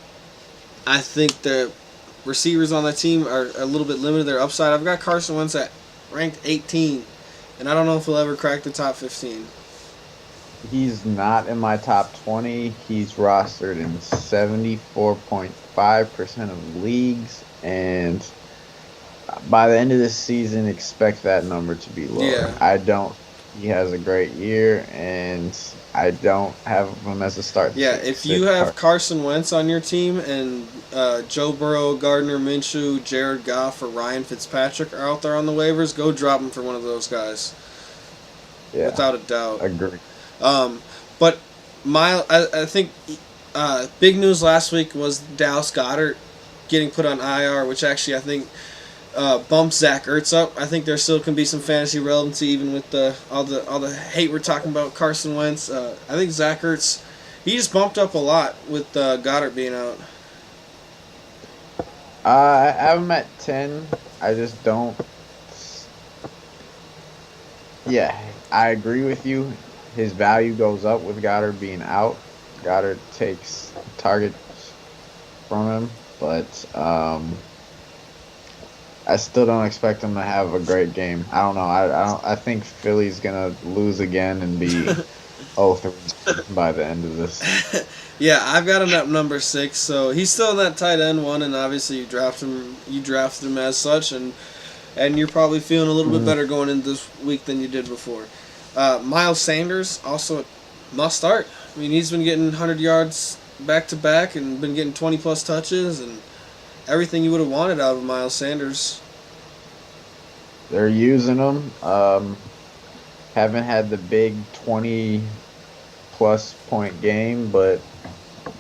think the receivers on that team are a little bit limited their upside. I've got Carson Wentz at ranked 18, and I don't know if he'll ever crack the top 15. He's not in my top 20. He's rostered in 74.5% of leagues, and by the end of this season, expect that number to be lower. Yeah. I don't. He has a great year, and I don't have him as a start. Yeah, if you have Carson Wentz on your team and Joe Burrow, Gardner Minshew, Jared Goff, or Ryan Fitzpatrick are out there on the waivers, go drop him for one of those guys. Yeah, without a doubt. Agree. But I think big news last week was Dallas Goedert getting put on IR, which actually I think bumps Zach Ertz up. I think there still can be some fantasy relevancy even with all the hate we're talking about Carson Wentz. I think Zach Ertz, he just bumped up a lot with Goddard being out. I have him at 10. I just don't. Yeah, I agree with you. His value goes up with Goddard being out. Goddard takes targets from him, but I still don't expect him to have a great game. I don't know. I think Philly's gonna lose again and be 0-3 by the end of this. Yeah, I've got him at number 6, so he's still in that tight end one, and obviously you drafted him as such, and you're probably feeling a little bit better going into this week than you did before. Miles Sanders also a must start. I mean, he's been getting 100 yards back to back and been getting 20 plus touches and everything you would have wanted out of Miles Sanders. They're using him. Haven't had the big 20-plus point game, but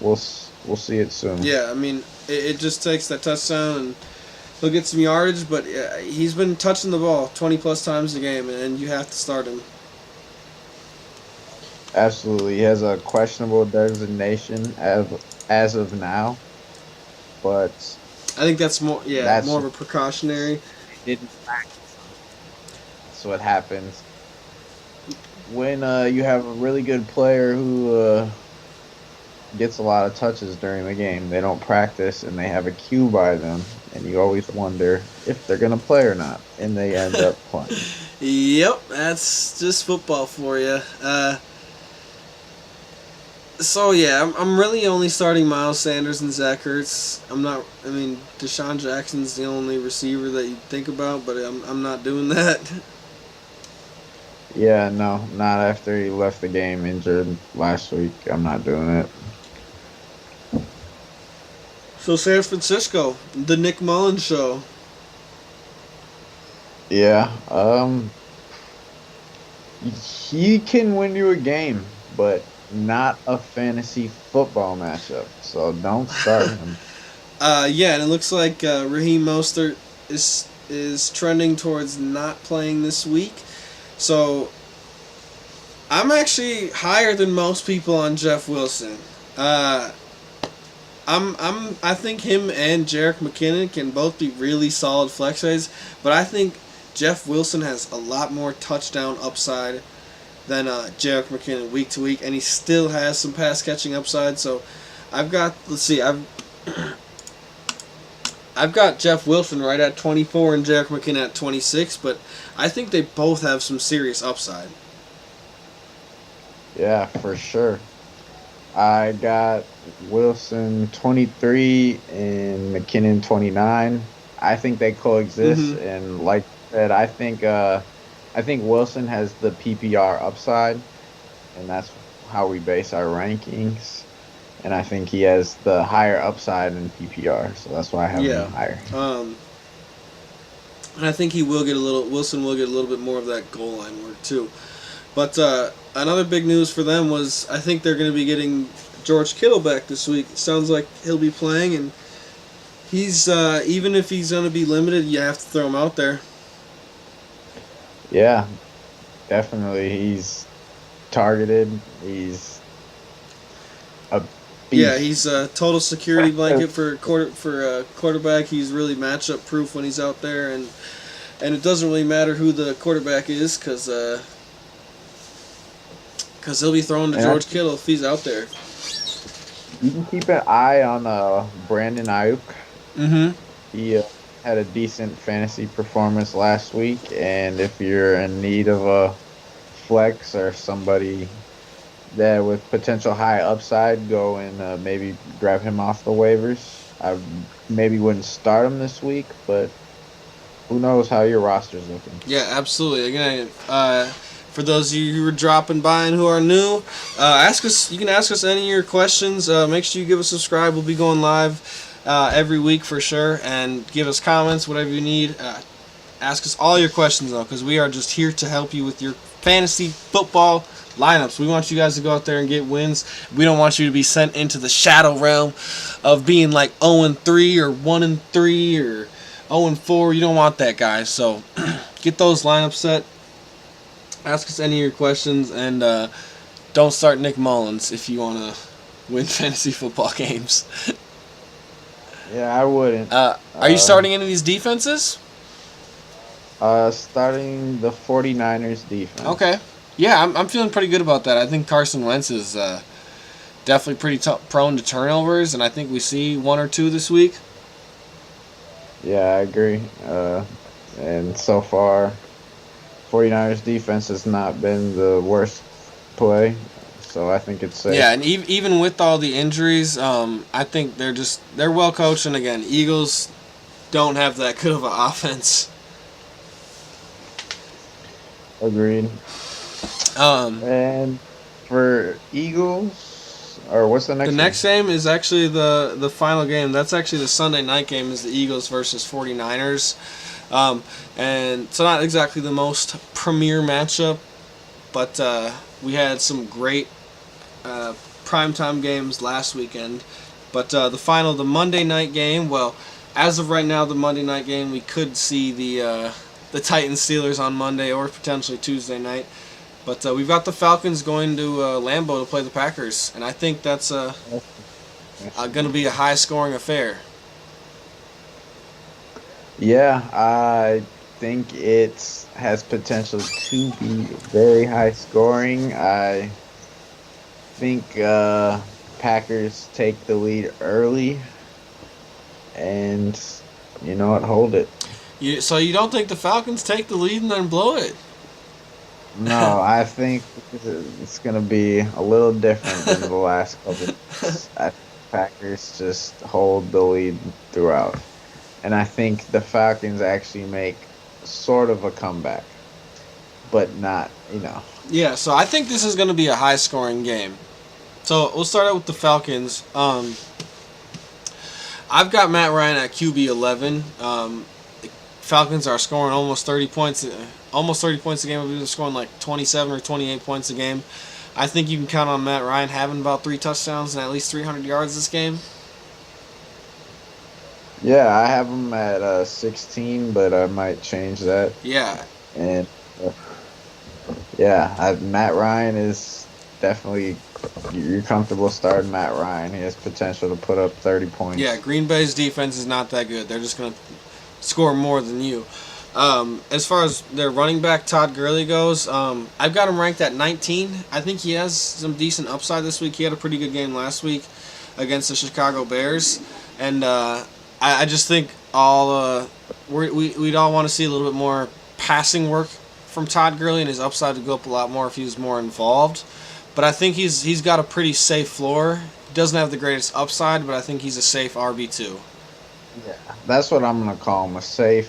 we'll see it soon. Yeah, I mean, it just takes that touchdown and he'll get some yardage, but he's been touching the ball 20-plus times a game, and you have to start him. Absolutely. He has a questionable designation as of now, but I think that's more more of a precautionary. Didn't practice. That's what happens when you have a really good player who gets a lot of touches during the game. They don't practice, and they have a cue by them, and you always wonder if they're going to play or not, and they end up playing. Yep, that's just football for you. So yeah, I'm really only starting Miles Sanders and Zach Ertz. Deshaun Jackson's the only receiver that you think about, but I'm not doing that. Yeah, no, not after he left the game injured last week. I'm not doing it. So San Francisco, the Nick Mullins show. Yeah, he can win you a game, but not a fantasy football matchup, so don't start him. Yeah, and it looks like Raheem Mostert is trending towards not playing this week. So I'm actually higher than most people on Jeff Wilson. I think him and Jerick McKinnon can both be really solid flex plays, but I think Jeff Wilson has a lot more touchdown upside than Jerick McKinnon week to week, and he still has some pass catching upside. So I've got Jeff Wilson right at 24 and Jerick McKinnon at 26, but I think they both have some serious upside. Yeah, for sure. I got Wilson 23 and McKinnon 29. I think they coexist, and like I said, I think Wilson has the PPR upside, and that's how we base our rankings. And I think he has the higher upside in PPR, so that's why I have him higher. And I think Wilson will get a little bit more of that goal line work too. But another big news for them was I think they're going to be getting George Kittle back this week. It sounds like he'll be playing, and he's even if he's going to be limited, you have to throw him out there. Yeah, definitely. He's targeted. He's a beast. Yeah, he's a total security blanket for a quarterback. He's really matchup proof when he's out there, and it doesn't really matter who the quarterback is because Because he'll be throwing to Yeah. George Kittle if he's out there. You can keep an eye on Brandon Ayuk. Mm-hmm. He had a decent fantasy performance last week, and if you're in need of a flex or somebody that with potential high upside, go and maybe grab him off the waivers. I maybe wouldn't start him this week, but who knows how your roster's looking. Yeah, absolutely. Again, for those of you who are dropping by and who are new, ask us. You can ask us any of your questions. Make sure you give us a subscribe. We'll be going live every week for sure, and give us comments, whatever you need. Ask us all your questions though, because we are just here to help you with your fantasy football lineups. We want you guys to go out there and get wins. We don't want you to be sent into the shadow realm of being like 0-3 or 1-3 or 0-4. You don't want that, guys. So get those lineups set. Ask us any of your questions, and don't start Nick Mullins if you want to win fantasy football games. Yeah, I wouldn't. Are you starting any of these defenses? Starting the 49ers defense. Okay. Yeah, I'm feeling pretty good about that. I think Carson Wentz is definitely pretty prone to turnovers, and I think we see 1 or 2 this week. Yeah, I agree. And so far, 49ers defense has not been the worst play, so I think it's safe. Yeah, and even with all the injuries, I think they're well coached, and again, Eagles don't have that good of an offense. Agreed. And for Eagles, or what's the next? The next game is actually the final game. That's actually the Sunday night game. Is the Eagles versus 49ers, and so not exactly the most premier matchup, but we had some great primetime games last weekend. But the Monday night game. Well, as of right now, the Monday night game, we could see the Titans Steelers on Monday or potentially Tuesday night. But we've got the Falcons going to Lambeau to play the Packers, and I think that's going to be a high-scoring affair. Yeah, I think it has potential to be very high scoring. I think Packers take the lead early, and you know what, hold it. So you don't think the Falcons take the lead and then blow it? No, I think it's going to be a little different than the last couple. I think Packers just hold the lead throughout. And I think the Falcons actually make sort of a comeback, but not, Yeah, so I think this is going to be a high-scoring game. So we'll start out with the Falcons. I've got Matt Ryan at QB 11. Falcons are scoring almost 30 points a game. We've been scoring like 27 or 28 points a game. I think you can count on Matt Ryan having about 3 touchdowns and at least 300 yards this game. Yeah, I have him at 16, but I might change that. Yeah. And Matt Ryan is definitely, you're comfortable starting Matt Ryan. He has potential to put up 30 points. Yeah, Green Bay's defense is not that good. They're just going to score more than you. As far as their running back, Todd Gurley, goes, I've got him ranked at 19. I think he has some decent upside this week. He had a pretty good game last week against the Chicago Bears. And I just think we'd all want to see a little bit more passing work from Todd Gurley, and his upside would go up a lot more if he was more involved. But I think he's got a pretty safe floor. He doesn't have the greatest upside, but I think he's a safe RB2. Yeah, that's what I'm gonna call him, a safe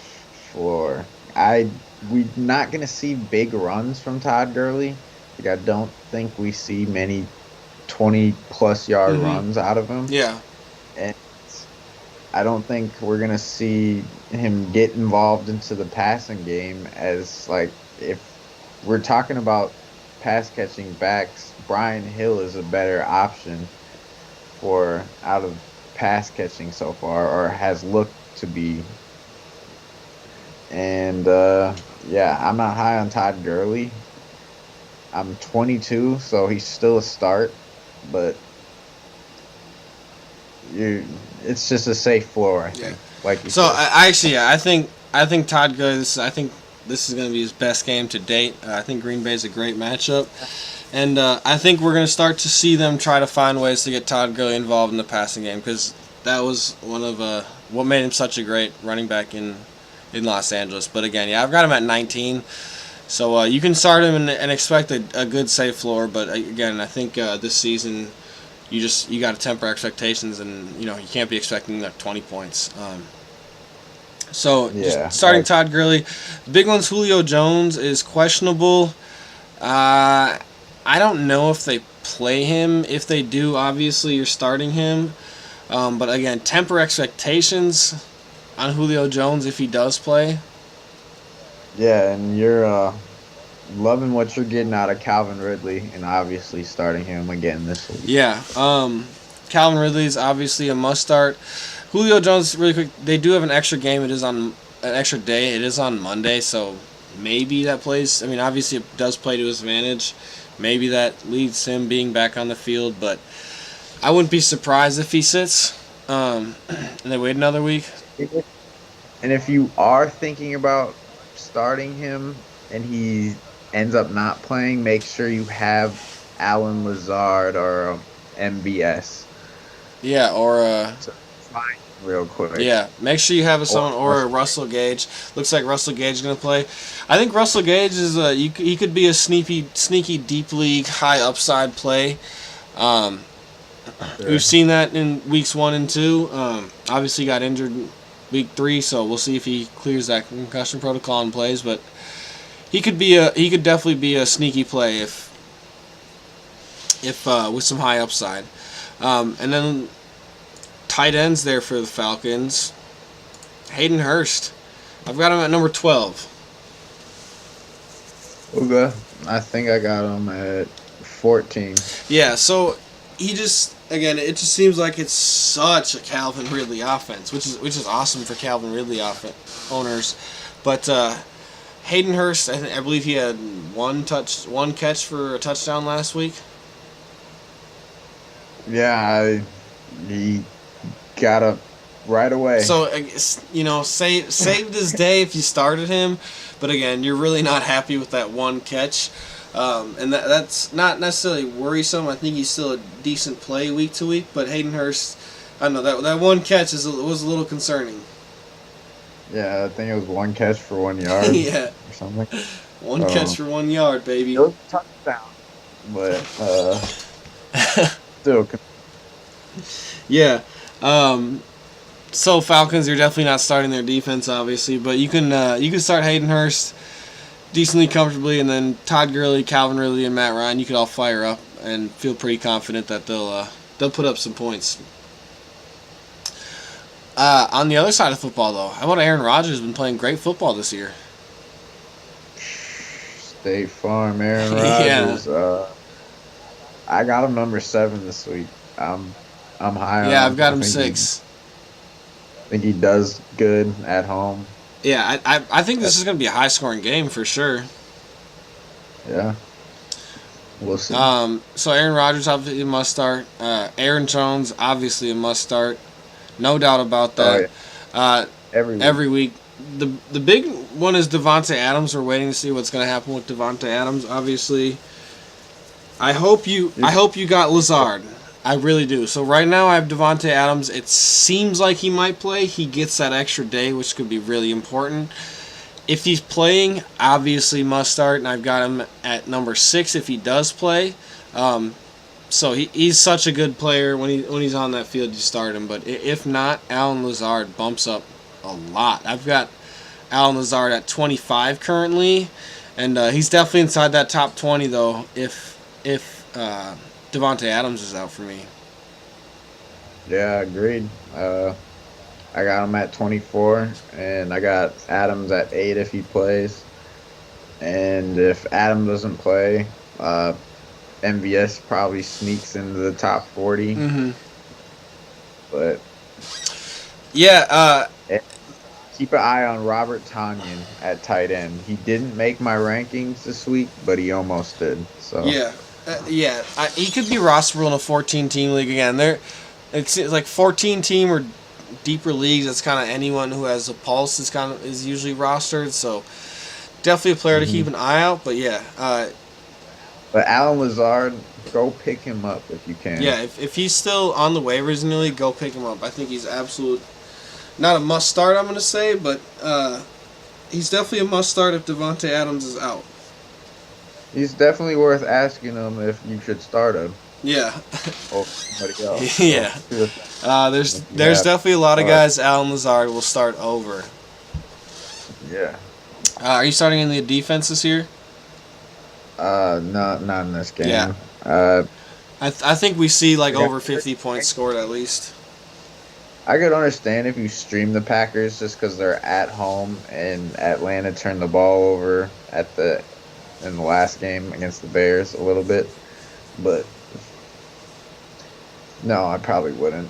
floor. We're not gonna see big runs from Todd Gurley. Like, I don't think we see many 20+ yard runs out of him. Yeah. And I don't think we're gonna see him get involved into the passing game as, like, if we're talking about pass catching backs, Brian Hill is a better option for out of pass catching so far, or has looked to be. And I'm not high on Todd Gurley. I'm 22, so he's still a start, but it's just a safe floor, I think. Yeah. Like you so said. I think Todd Gurley. I think this is going to be his best game to date. I think Green Bay is a great matchup, And I think we're going to start to see them try to find ways to get Todd Gurley involved in the passing game, because that was one of what made him such a great running back in Los Angeles. But again, yeah, I've got him at 19. So you can start him and expect a good safe floor. But again, I think this season you got to temper expectations, and you can't be expecting like 20 points. Just starting Todd Gurley. Big one's Julio Jones is questionable. I don't know if they play him. If they do, obviously you're starting him. But again, temper expectations on Julio Jones if he does play. Yeah, and you're loving what you're getting out of Calvin Ridley, and obviously starting him again this week. Yeah, Calvin Ridley is obviously a must start. Julio Jones, really quick, they do have an extra game. It is on an extra day. It is on Monday, so maybe that plays. I mean, obviously it does play to his advantage. Maybe that leads to him being back on the field, but I wouldn't be surprised if he sits and they wait another week. And if you are thinking about starting him and he ends up not playing, make sure you have Allen Lazard or MBS. Yeah, or Fine, real quick. Yeah, make sure you have someone or Russell Gage. Looks like Russell Gage is going to play. I think Russell Gage is he could be a sneaky deep league high upside play. Sure. We've seen that in weeks 1 and 2. Obviously got injured week 3, so we'll see if he clears that concussion protocol and plays. But he could definitely be a sneaky play if with some high upside. And then tight ends there for the Falcons. Hayden Hurst. I've got him at number 12. Okay. I think I got him at 14. Yeah, so it just seems like it's such a Calvin Ridley offense, which is awesome for Calvin Ridley owners. But Hayden Hurst, I believe he had one catch for a touchdown last week. Yeah, he got up right away. So saved his day if you started him, but again, you're really not happy with that one catch, and that's not necessarily worrisome. I think he's still a decent play week to week, but Hayden Hurst, I don't know, that one catch was a little concerning. Yeah, I think it was one catch for 1 yard. Yeah, or something. One catch for 1 yard, baby. It was a touchdown, but still. Yeah. So Falcons, you're definitely not starting their defense, obviously, but you can start Hayden Hurst decently comfortably, and then Todd Gurley, Calvin Ridley, and Matt Ryan. You could all fire up and feel pretty confident that they'll put up some points. On the other side of football, though, how about Aaron Rodgers? Has been playing great football this year. State Farm, Aaron Rodgers. Yeah. I got him number 7 this week. I'm high on. Yeah, I've got him 6. I think he does good at home. Yeah, I think this is going to be a high-scoring game for sure. Yeah. We'll see. So Aaron Rodgers obviously a must start. Aaron Jones obviously a must start. No doubt about that. Oh, yeah. Every week. The big one is Devontae Adams. We're waiting to see what's going to happen with Devontae Adams. Obviously, I hope you got Lazard. I really do. So right now I have Devontae Adams. It seems like he might play. He gets that extra day, which could be really important. If he's playing, obviously must start, and I've got him at number 6 if he does play. So he's such a good player. When he's on that field, you start him. But if not, Allen Lazard bumps up a lot. I've got Allen Lazard at 25 currently, and he's definitely inside that top 20 though. If Devontae Adams is out for me. Yeah, agreed. I got him at 24, and I got Adams at 8 if he plays. And if Adam doesn't play, MVS probably sneaks into the top 40. Mm-hmm. But yeah, keep an eye on Robert Tonyan at tight end. He didn't make my rankings this week, but he almost did. So yeah. He could be rosterable in a 14-team league again. It's like 14-team or deeper leagues. That's kind of anyone who has a pulse is usually rostered. So definitely a player to keep an eye out. But yeah, But Alan Lazard, go pick him up if you can. Yeah, if he's still on the waivers in the league, go pick him up. I think he's absolute, not a must start, I'm going to say, but he's definitely a must start if Devontae Adams is out. He's definitely worth asking him if you should start him. Yeah. Or somebody else. Yeah. There's definitely a lot of guys Alan Lazard will start over. Yeah. Are you starting in the defense this year? Not in this game. Yeah. I think we see like over 50 points scored at least. I could understand if you stream the Packers just because they're at home and Atlanta turned the ball over in the last game against the Bears a little bit, but no, I probably wouldn't.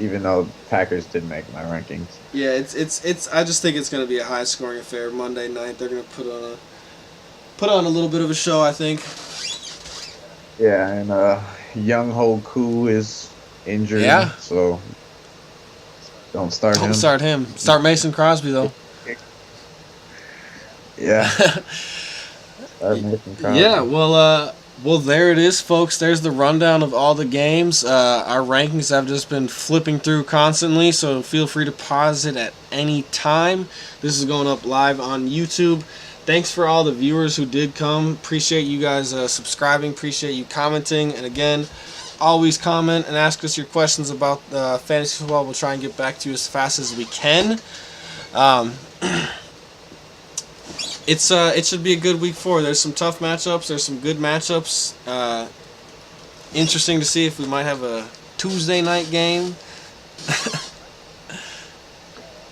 Even though Packers did make my rankings. Yeah, it's. I just think it's going to be a high scoring affair Monday night. They're going to put on a little bit of a show, I think. Yeah, and Young Ho Koo is injured. Yeah. So don't start him. Don't start him. Start Mason Crosby though. Yeah. Start Mason Crosby. Yeah. Well, there it is, folks. There's the rundown of all the games. Our rankings have just been flipping through constantly, so feel free to pause it at any time. This is going up live on YouTube. Thanks for all the viewers who did come. Appreciate you guys subscribing. Appreciate you commenting. And again, always comment and ask us your questions about fantasy football. We'll try and get back to you as fast as we can. It should be a good week 4. There's some tough matchups. There's some good matchups. Interesting to see if we might have a Tuesday night game.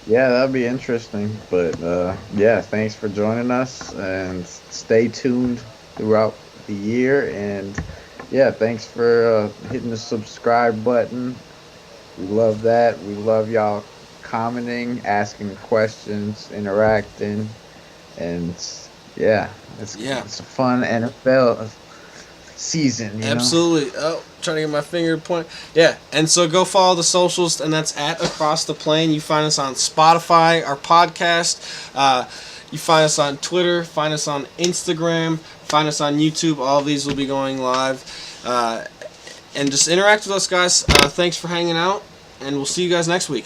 Yeah, that'd be interesting. But yeah, thanks for joining us and stay tuned throughout the year. And yeah, thanks for hitting the subscribe button. We love that. We love y'all commenting, asking questions, interacting. And yeah, it's a fun NFL season. Absolutely. Oh, trying to get my finger to point. Yeah, and so go follow the socials, and that's at Across the Plane. You find us on Spotify, our podcast. You find us on Twitter, find us on Instagram, find us on YouTube. All of these will be going live. And just interact with us, guys. Thanks for hanging out, and we'll see you guys next week.